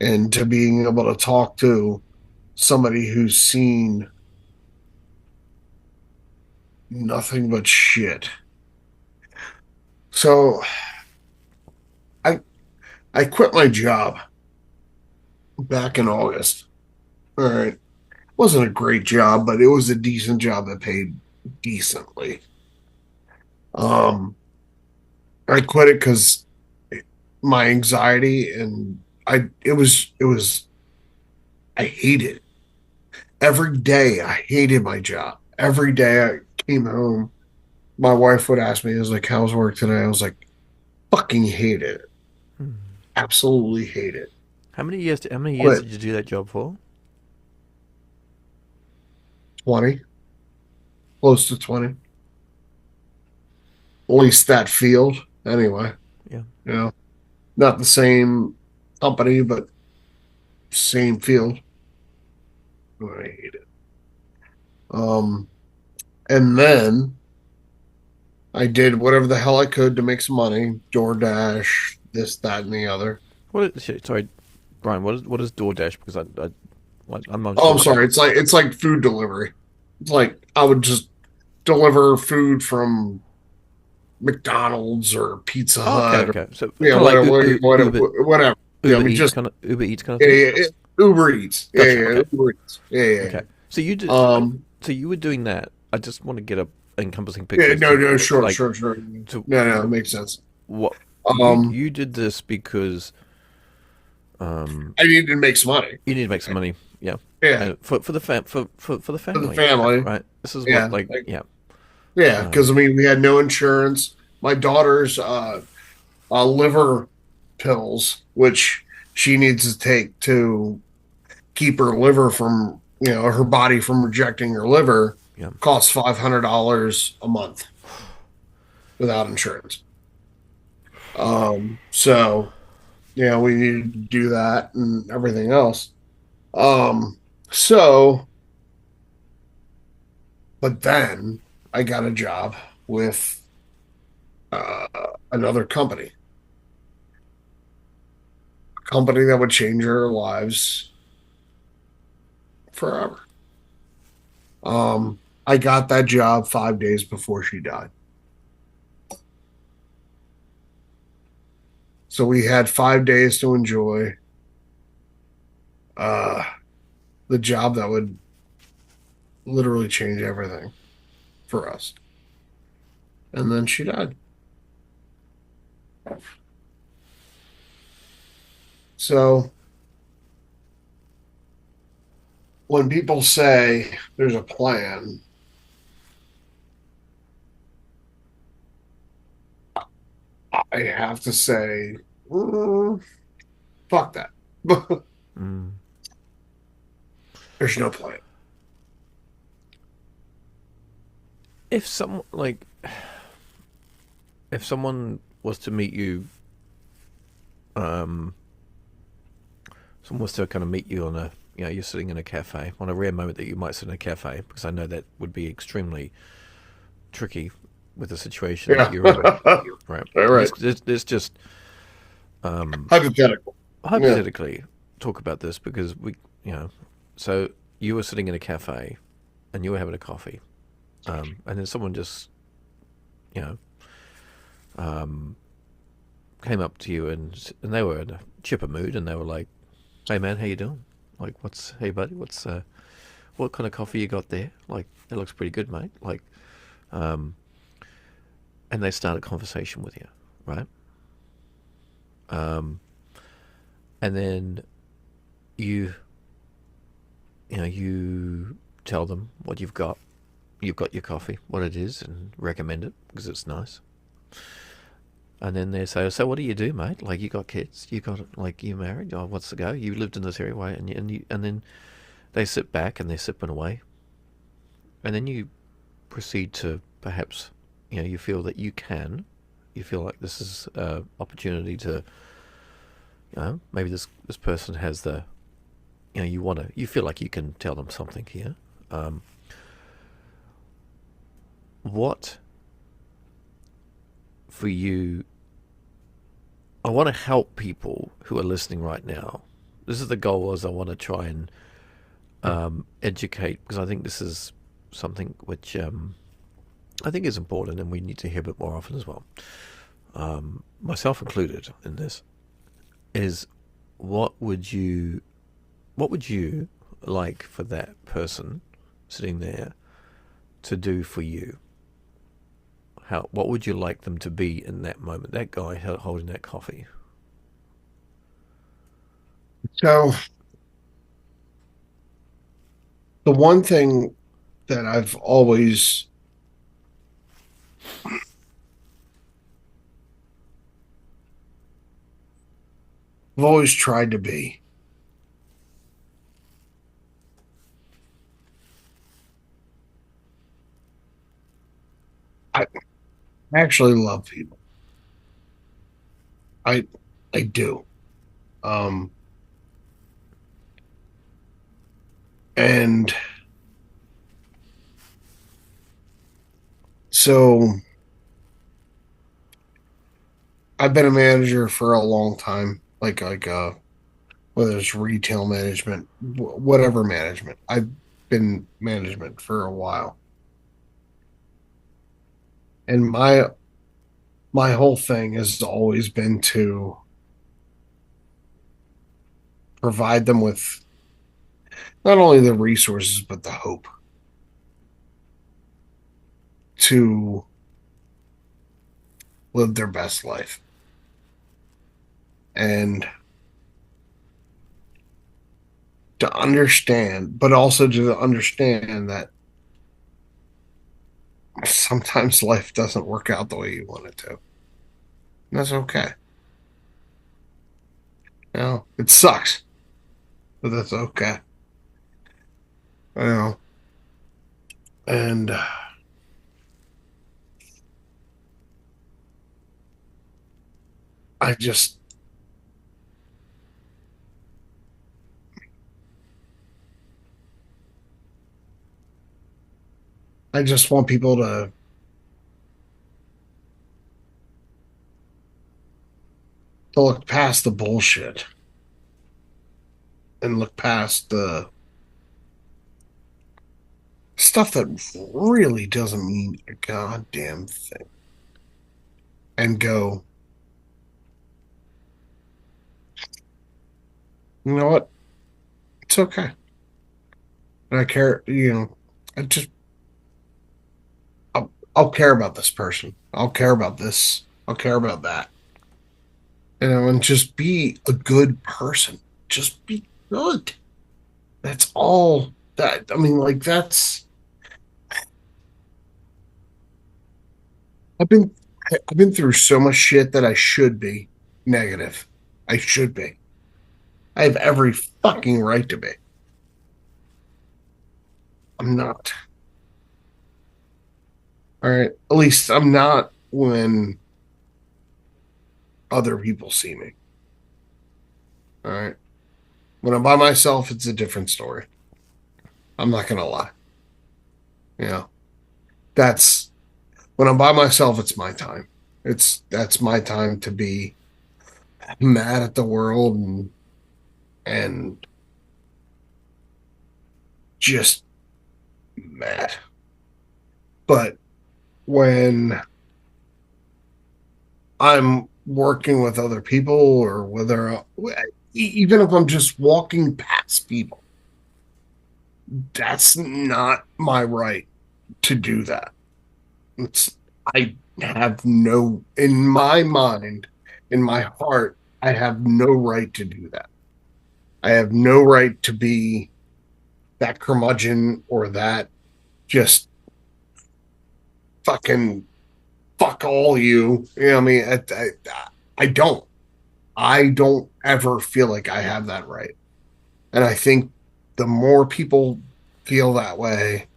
and to being able to talk to somebody who's seen nothing but shit. So I I quit my job back in August. All right. It wasn't a great job, but it was a decent job that paid decently. Um I quit it because my anxiety and it was I hated it. Every day I hated my job. Every day I came home, my wife would ask me, "Is like, how's work today?" I was like, fucking hate it. Hmm. Absolutely hate it. How many years? How many years Quit did you do that job for? 20, close to 20. At least that field. Anyway, Yeah. you know, not the same company, but same field. Oh, I hate it. Um, and then I did whatever the hell I could to make some money. DoorDash, this, that, and the other. What? Sorry, Bryan. What is DoorDash? Because I'm not Oh, sure I'm what that. sorry. It's like food delivery. It's like I would just deliver food from McDonald's or Pizza Oh, okay, Hut or okay. So you kind know of like whatever Uber whatever. Yeah, I Uber mean Eats just kind of Uber Eats kind of yeah, thing. yeah, yeah. Uber Eats. Yeah, Gotcha. yeah, Okay. Uber Eats. Yeah, yeah, Okay. yeah. So you did. Um, So you were doing that. I just want to get a encompassing picture yeah, as no, to no, sure, like sure, sure. to No, no, it makes sense. what you Um, you did this because um I needed to make some money. you need to make some money. Yeah. Yeah, And for the for the for the family, family. right? This is what Yeah, like like yeah. yeah, because Um, I mean we had no insurance. My daughter's liver pills, which she needs to take to keep her liver from, her body from rejecting her liver, yeah. costs $500 a month without insurance. So we needed to do that and everything else. Um, so, but then I got a job with uh, another company, a company that would change our lives forever. I got that job 5 days before she died. So we had 5 days to enjoy uh, the job that would literally change everything for us. And then she died. So when people say there's a plan, I have to say, fuck that. mm. There's no plan. If some like if someone was to meet you, um, someone was to kind of meet you on you're sitting in a cafe on a rare moment that you might sit in a cafe, because I know that would be extremely tricky with the situation that Yeah. you're in, All right? right. Let's just um, Hypothetical. Yeah. hypothetically talk about this because you know, so you were sitting in a cafe and you were having a coffee, and then someone just, you know, um, came up to you and they were in a chipper mood and they were like, "Hey man, how you doing? Like, hey buddy, what kind of coffee you got there? Like, it looks pretty good, mate." Like, um, and they start a conversation with you, right? Um, and then you you tell them what you've got. You've got your coffee, what it is, and recommend it because it's nice. And then they say, "So what do you do, mate? Like, you got kids? You got like you married? Oh, what's the go? You lived in this area, way?" And then they sit back and they're sipping away, and then you proceed to perhaps, you feel that you feel like this is an opportunity to, maybe this person has the, you feel like you can tell them something here. Um, what for you? I want to help people who are listening right now. This is the goal. Is I want to try and educate, because I think this is something which I think is important, and we need to hear a bit more often as well. Myself included in this is, what would you what would you like for that person sitting there to do for you? What would you like them to be in that moment? That guy holding that coffee. So the one thing that I've always tried to be. I actually love people. I I do. Um, and so I've been a manager for a long time, like whether it's retail management, whatever management. I've been management for a while, and my whole thing has always been to provide them with not only the resources but the hope to live their best life, and to understand, but also to understand that sometimes life doesn't work out the way you want it to. And that's okay. It sucks, but that's okay. You know, and I just, I just want people to look past the bullshit and look past the stuff that really doesn't mean a goddamn thing, and go, you know what? It's okay. And I care, I just, I'll care about this person. I'll care about this. I'll care about that. And just be a good person. Just be good. That's all that, I mean, like, I've been, I've been through so much shit that I should be negative. I should be. I have every fucking right to be. I'm not. All right. At least I'm not when other people see me. All right. When I'm by myself, it's a different story. I'm not gonna lie. You know, that's when I'm by myself, it's my time. That's my time to be mad at the world and just mad. But when I'm working with other people or whether even if I'm just walking past people, that's not my right to do that. It's I have no in my mind, in my heart, I have no right to do that. I have no right to be that curmudgeon or that just fucking fuck all you. You know what I mean? I don't. I don't ever feel like I have that right. And I think the more people feel that way,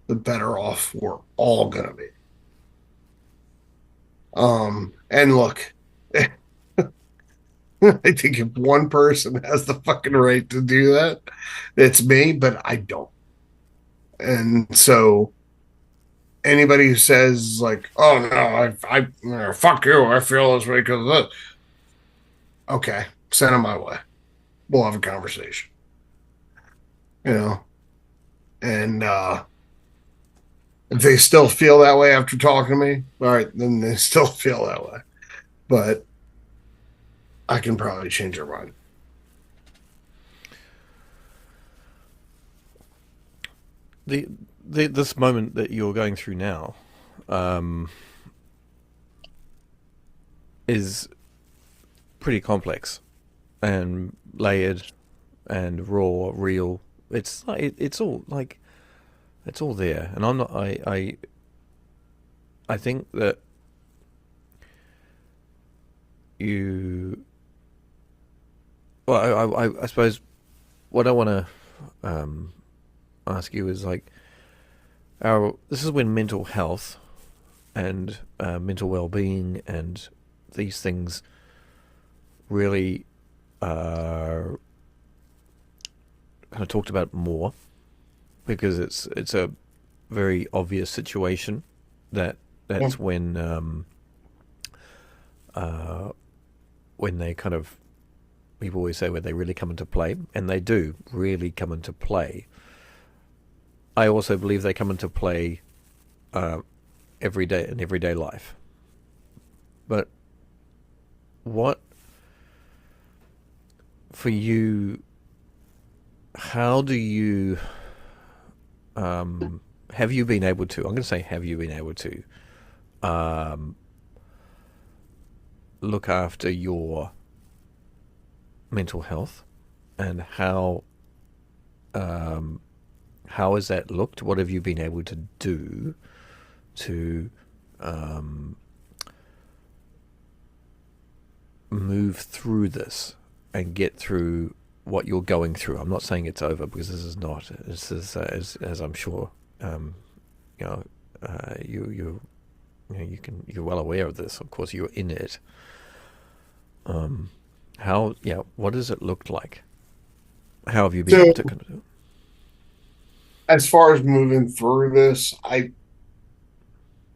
the better off we're all gonna be. And look, I think if one person has the fucking right to do that, it's me, but I don't. And so anybody who says like, "Oh no, fuck you, I feel this way because of this," okay, send them my way. We'll have a conversation, you know. And if they still feel that way after talking to me, all right, then they still feel that way. But I can probably change their mind. The, this moment that you're going through now um, is pretty complex and layered and raw, real. It's like it's all like it's all there, and I'm not. I think that you. Well, I suppose what I want to ask you is like our. This is when mental health and mental well-being and these things really are kind of talked about more because it's a very obvious situation that Yeah. that's when they kind of people always say when they really come into play, and they do really come into play. I also believe they come into play uh, every day in everyday life. But what for you? How do you have you been able to? I'm going to say, have you been able to um, look after your mental health, and um, how has that looked? What have you been able to do to um, move through this and get through what you're going through? I'm not saying it's over because this is not. This is as I'm sure um, you know you're well aware of this. Of course, you're in it. Um, how what does it look like? How have you been able So to? as far as moving through this, I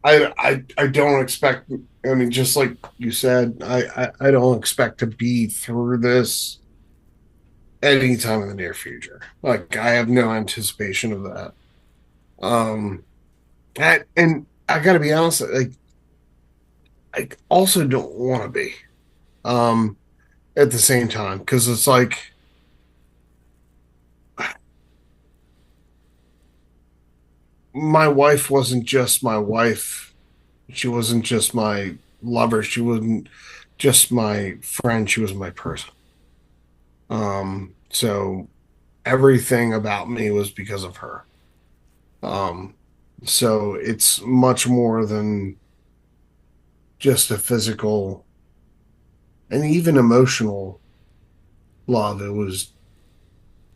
don't expect. I mean, just like you said, I don't expect to be through this anytime in the near future. Like I have no anticipation of that. Um, and I got to be honest, like I also don't want to be. Um, at the same time, because it's like my wife wasn't just my wife. She wasn't just my lover. She wasn't just my friend. She was my person. So everything about me was because of her. Um, so it's much more than just a physical and even emotional love. It was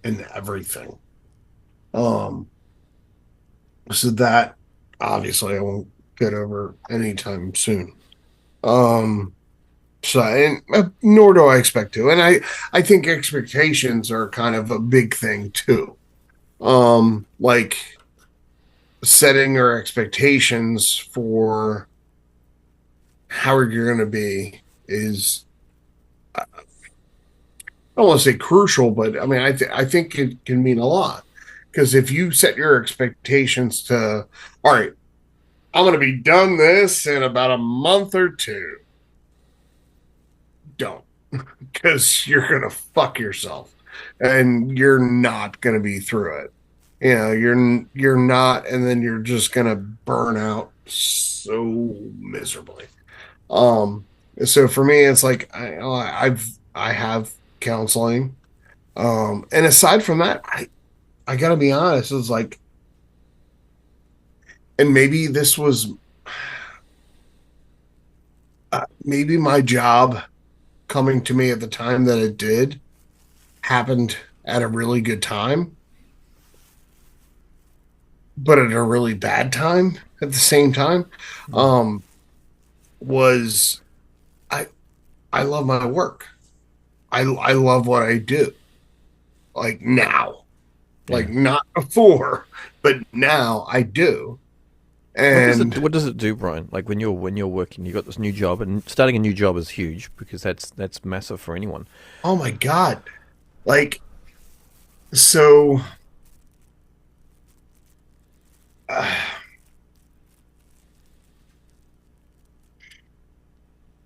in everything. Um, so that obviously I won't get over anytime soon. Um, So, and nor do I expect to. And I think expectations are kind of a big thing too. Like setting your expectations for how you're going to be is, I don't want to say crucial, but I mean, I think it can mean a lot. Because if you set your expectations to, all right, I'm going to be done this in about a month or two, don't, because you're going to fuck yourself and you're not going to be through it. You're not, and then you're just going to burn out so miserably. Um, so for me, it's like I have counseling. And aside from that, I gotta be honest, it's like, and maybe this was maybe my job coming to me at the time that it did happened at a really good time, but at a really bad time at the same time. Mm. Um, was I I love my work. I love what I do. Like now, like Yeah. not before, but now I do. And What does it do, Brian? Like when you're working, you got this new job, and starting a new job is huge because that's massive for anyone. oh my God, like so. Uh,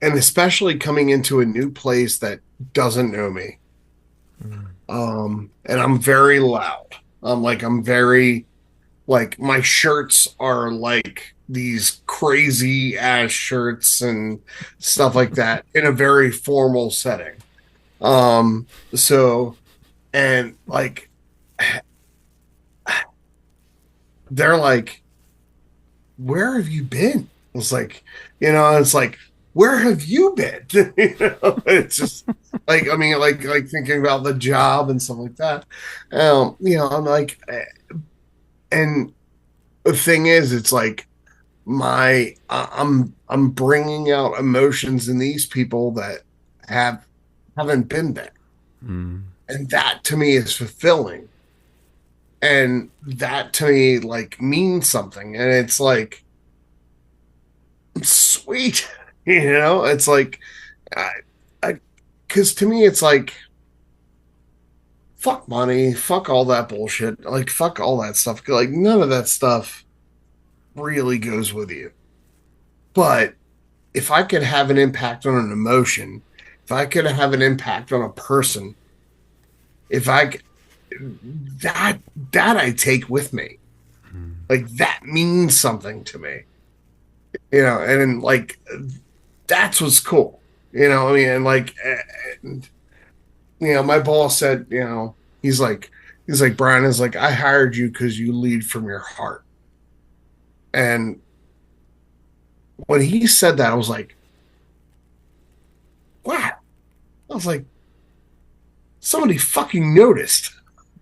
and especially coming into a new place that doesn't know me. Mm. And I'm very loud. I'm very like my shirts are like these crazy ass shirts and stuff like that in a very formal setting. So and like they're like, where have you been? It's like, it's like, where have you been? It's just like, I mean, like thinking about the job and stuff like that. I'm like, and the thing is, it's like I'm bringing out emotions in these people that have haven't been there, Mm. and that to me is fulfilling, and that to me like means something, and it's like sweet. It's like I, I, because to me, it's like fuck money, fuck all that bullshit, like fuck all that stuff. Like none of that stuff really goes with you. But if I could have an impact on an emotion, if I could have an impact on a person, if I c- that that I take with me, Mm. like that means something to me, and like that's what's cool. I mean, and like, and, my boss said, he's like, Bryan is like, I hired you because you lead from your heart. And when he said that, I was like, wow. I was like, somebody fucking noticed,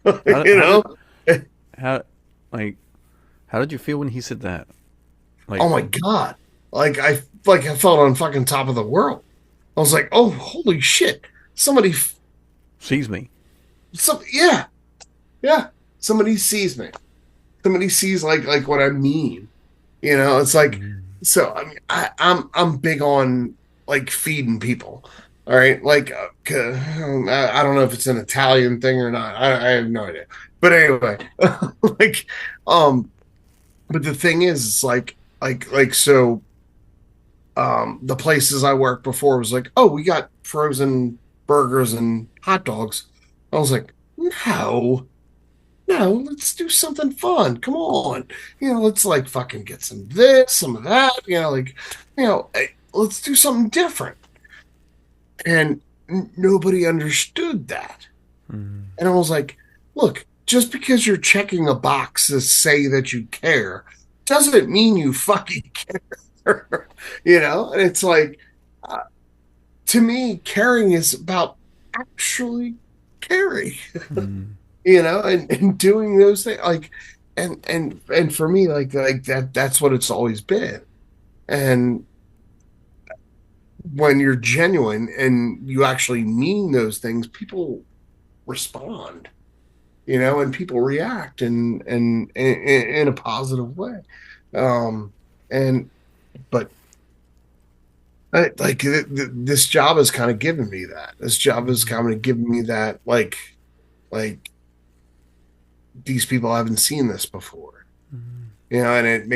you How know? did how like how did you feel when he said that? Like Oh my God. Like I felt on fucking top of the world. I was like, oh, holy shit. Somebody, sees me. yeah, yeah. Somebody sees me. Somebody sees like what I mean. It's like Mm. so. I mean, I'm big on like feeding people. All right, like I don't know if it's an Italian thing or not. I have no idea. But anyway, like but the thing is, it's like so. The places I worked before was like, oh, we got frozen burgers and hot dogs. I was like, no, no, let's do something fun. Come on. Let's like fucking get some of this, some of that, like, let's do something different. And nobody understood that. Mm. And I was like, look, just because you're checking a box to say that you care doesn't mean you fucking care. And it's like, uh, to me, caring is about actually caring. Mm. And doing those things like and for me like that's what it's always been. And when you're genuine and you actually mean those things, people respond, and people react in a positive way. Um, and but this job has kind of given me that. This job has Mm, kind of given me that, like these people haven't seen this before, mm, and it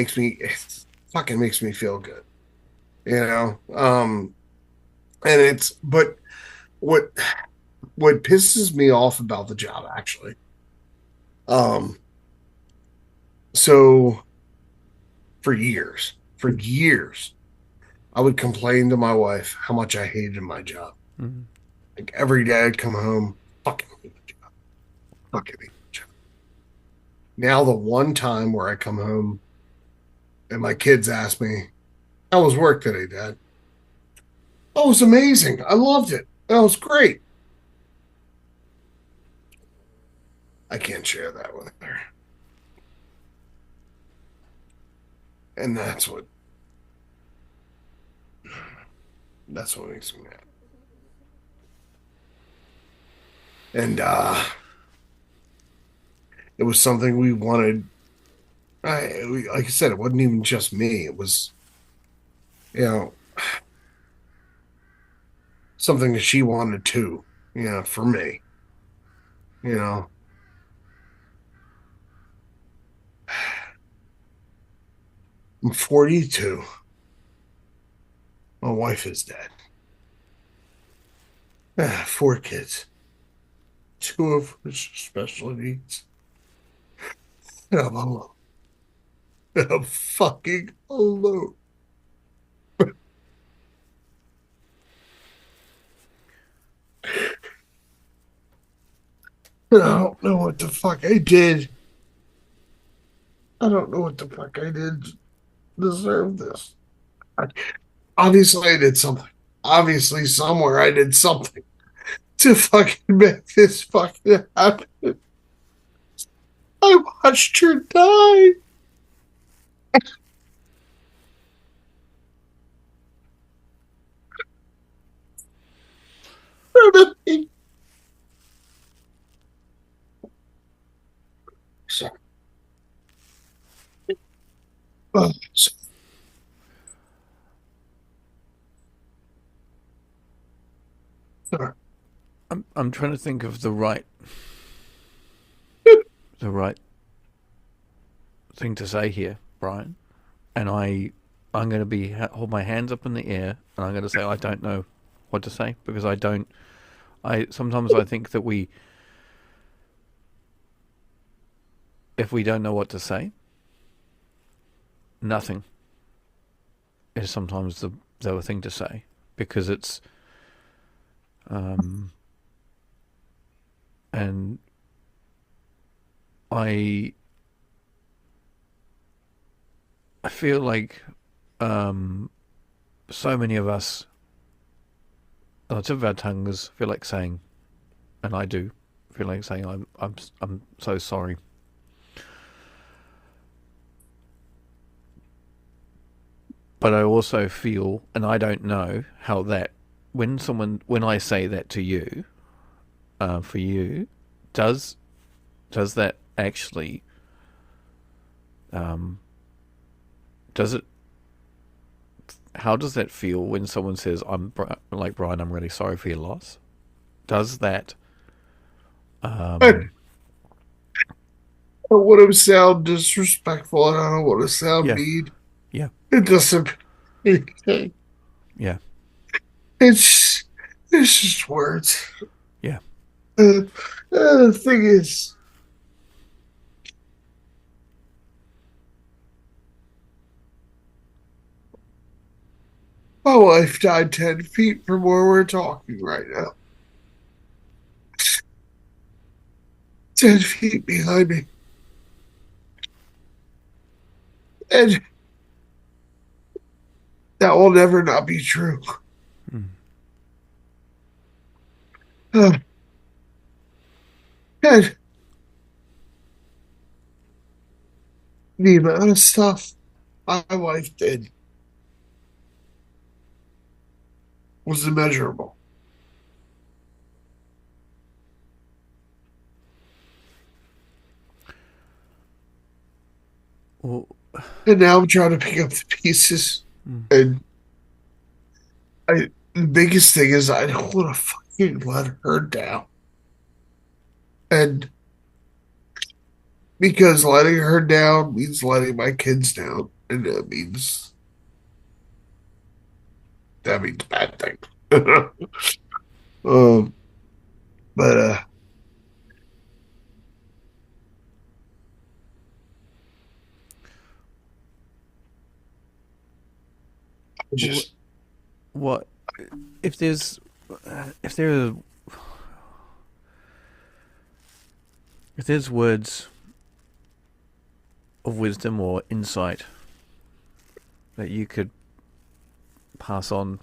fucking makes me feel good, you know. And it's but what what pisses me off about the job actually, um, so for years, I would complain to my wife how much I hated my job. mm. Like every day I'd come home, fucking hate my job, fucking hate my job. Now the one time where I come home and my kids ask me, "How was work today, Dad?" Oh, it was amazing. I loved it. That was great. I can't share that with her. And that's what makes me mad. And it was something we wanted. Like I said, it wasn't even just me. It was, you know, something that she wanted too, for me. You know, I'm 42. My wife is dead. Four kids, two of which are special needs. And I'm alone. I'm fucking alone. And I don't know what the fuck I did. I don't know what the fuck I did to deserve this. I, obviously, I did something. Obviously, somewhere I did something to fucking make this fucking happen. I watched her die. So, so, I'm trying to think of the right thing to say here, Brian. And I'm going to hold my hands up in the air, and I'm going to say I don't know what to say because I don't. I sometimes I think that if we don't know what to say, nothing is sometimes the thing to say because it's um and I I feel like um so many of us on the tip of our tongues feel like saying, and I do feel like saying I'm so sorry. But I also feel, and I don't know how that when I say that to you, for you, does does that actually um, does it? How does that feel when someone says, like Brian, I'm really sorry for your loss"? Does that? I Um, don't want to sound disrespectful and I don't want to sound yeah, mean. yeah, It doesn't. It's yeah, it's just words. yeah. Uh, the thing is, my wife died 10 feet from where we're talking right now. 10 feet behind me. And that will never not be true. Mm, Uh, and the amount of stuff my wife did was immeasurable. Well, And now I'm trying to pick up the pieces. mm, And the biggest thing is I don't want to fucking let her down. And because letting her down means letting my kids down. And that means bad thing. um, but wh- just what if there's if there if there's words of wisdom or insight that you could pass on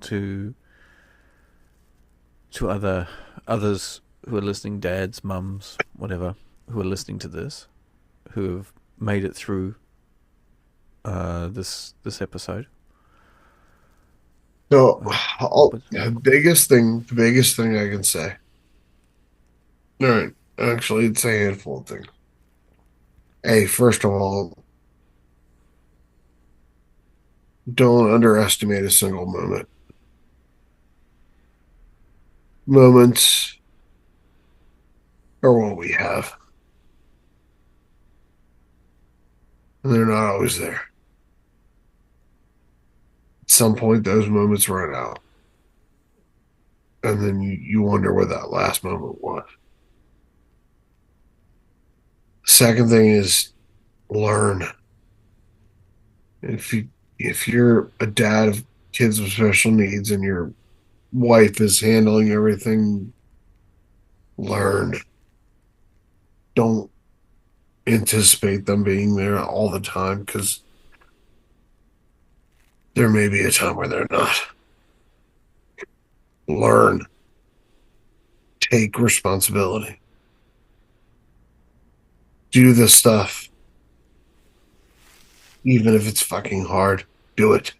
to others who are listening, dads, mums, whatever, who are listening to this, who have made it through this episode. so What would the biggest thing I can say. All right, actually, it's a handful of things. Hey, first of all, don't underestimate a single moment. Moments are what we have, and they're not always there. At some point, those moments run out, and then you wonder where that last moment was. Second thing is learn. If you if you're a dad of kids with special needs and your wife is handling everything, learn. Don't anticipate them being there all the time because there may be a time where they're not. Learn. Take responsibility. Do the stuff, even if it's fucking hard. Do it.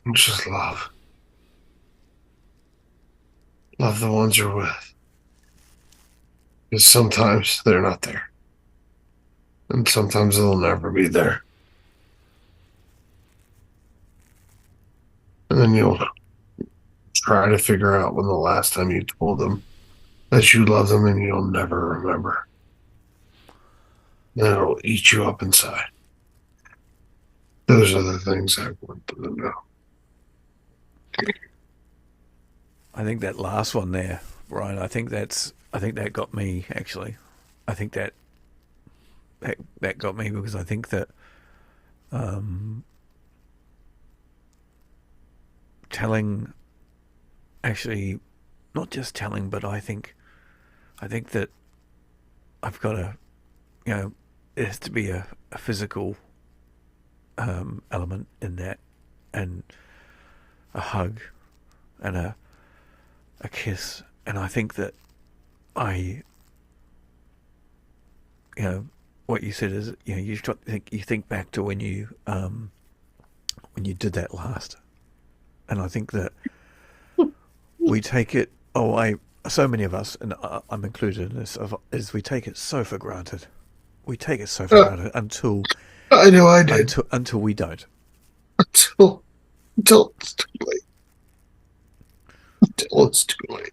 And just love. Love the ones you're with. Because sometimes they're not there. And sometimes they'll never be there. And then you'll try to figure out when the last time you told them that you love them and you'll never remember. Then it'll eat you up inside. Those are the things I want them to know. I think that last one there, Brian. I think that got me actually. I think that got me because I think that um, telling actually not just telling, but I think that I've got to it has to be a physical element in that, and a hug and a kiss, and I think that I what you said is you think back to when you did that last, and I think that we take it. Oh, I so many of us, and I'm included in this, is we take it so for granted. We take it so for Uh, granted I know I did until we don't. until until it's too late. Until it's too late.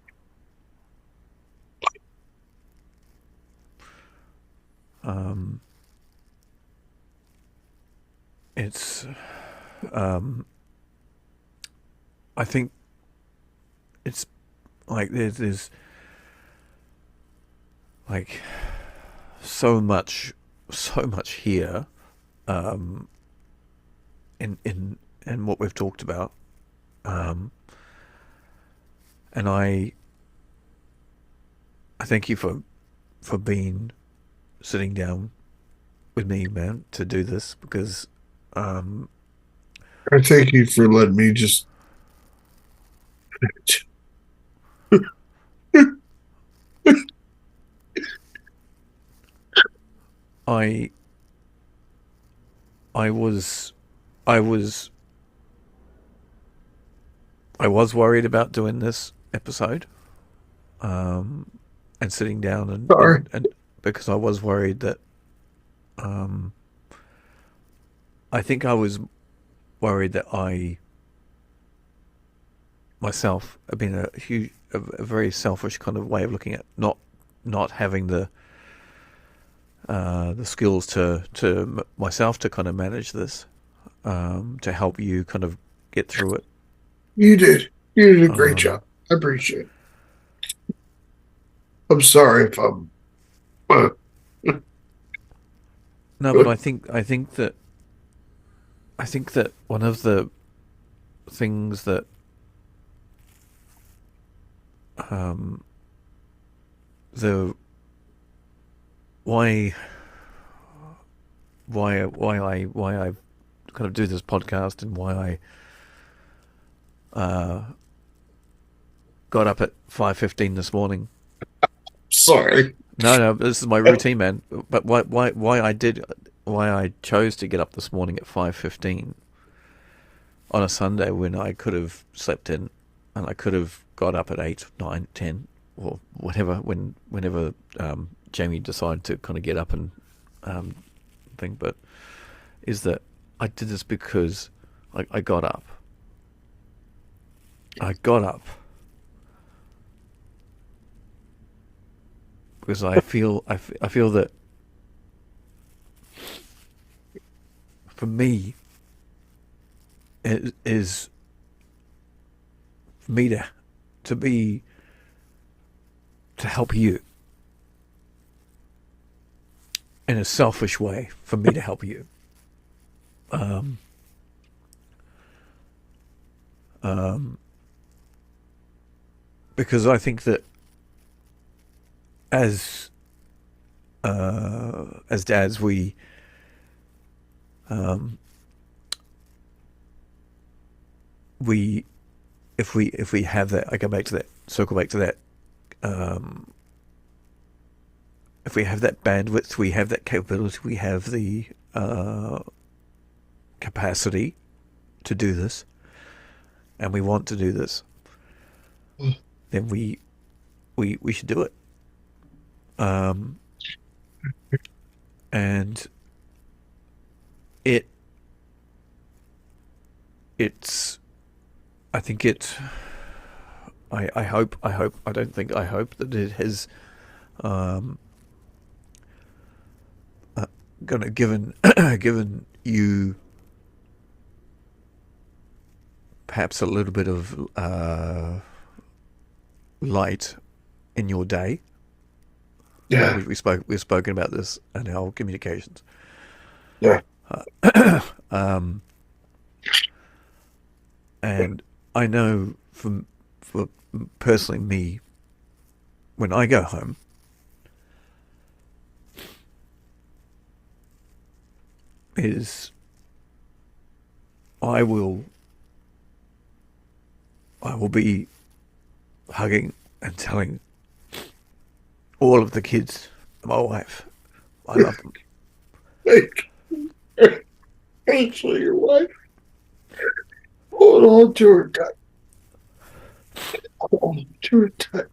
Um, it's I think it's like there's like so much here um, in what we've talked about, um, and I thank you for being sitting down with me, man, to do this because um, I thank you for letting me just. I I was, I was, I was worried about doing this episode, and sitting down Sorry. and because I was worried that, um, I think I was worried that I myself have been a very selfish kind of way of looking at not having the skills to myself to kind of manage this, to help you kind of get through it. You did. You did a great Um, job. I appreciate it. I'm sorry if I'm. Uh, no, but I think that one of the things that, um, the why why I kind of do this podcast and why I got up at 5:15 this morning. sorry. No, this is my routine, man. But why I chose to get up this morning at 5:15 on a Sunday when I could have slept in, and I could have got up at 8, 9, 10, or whatever whenever Jamie decided to kind of get up and um, thing. But is that I did this because I got up. I got up because I feel that for me it is for me to be to help you in a selfish way, for me to help you, um, um, because I think that as as dads um, we if we have that, I go back to that, circle back to that, um, if we have that bandwidth, we have that capability, we have the capacity to do this, and we want to do this, then we should do it. Um, and it it's I think it I hope I don't think I hope that it has, um, uh, gonna given given you perhaps a little bit of light in your day. Yeah. We've spoken about this in our communications. Yeah. Um, and I know for personally me, when I go home, is I will I will be hugging and telling all of the kids, my wife, I love them. Thank you. Actually, your wife. Hold on to her. God. Hold on to her tight.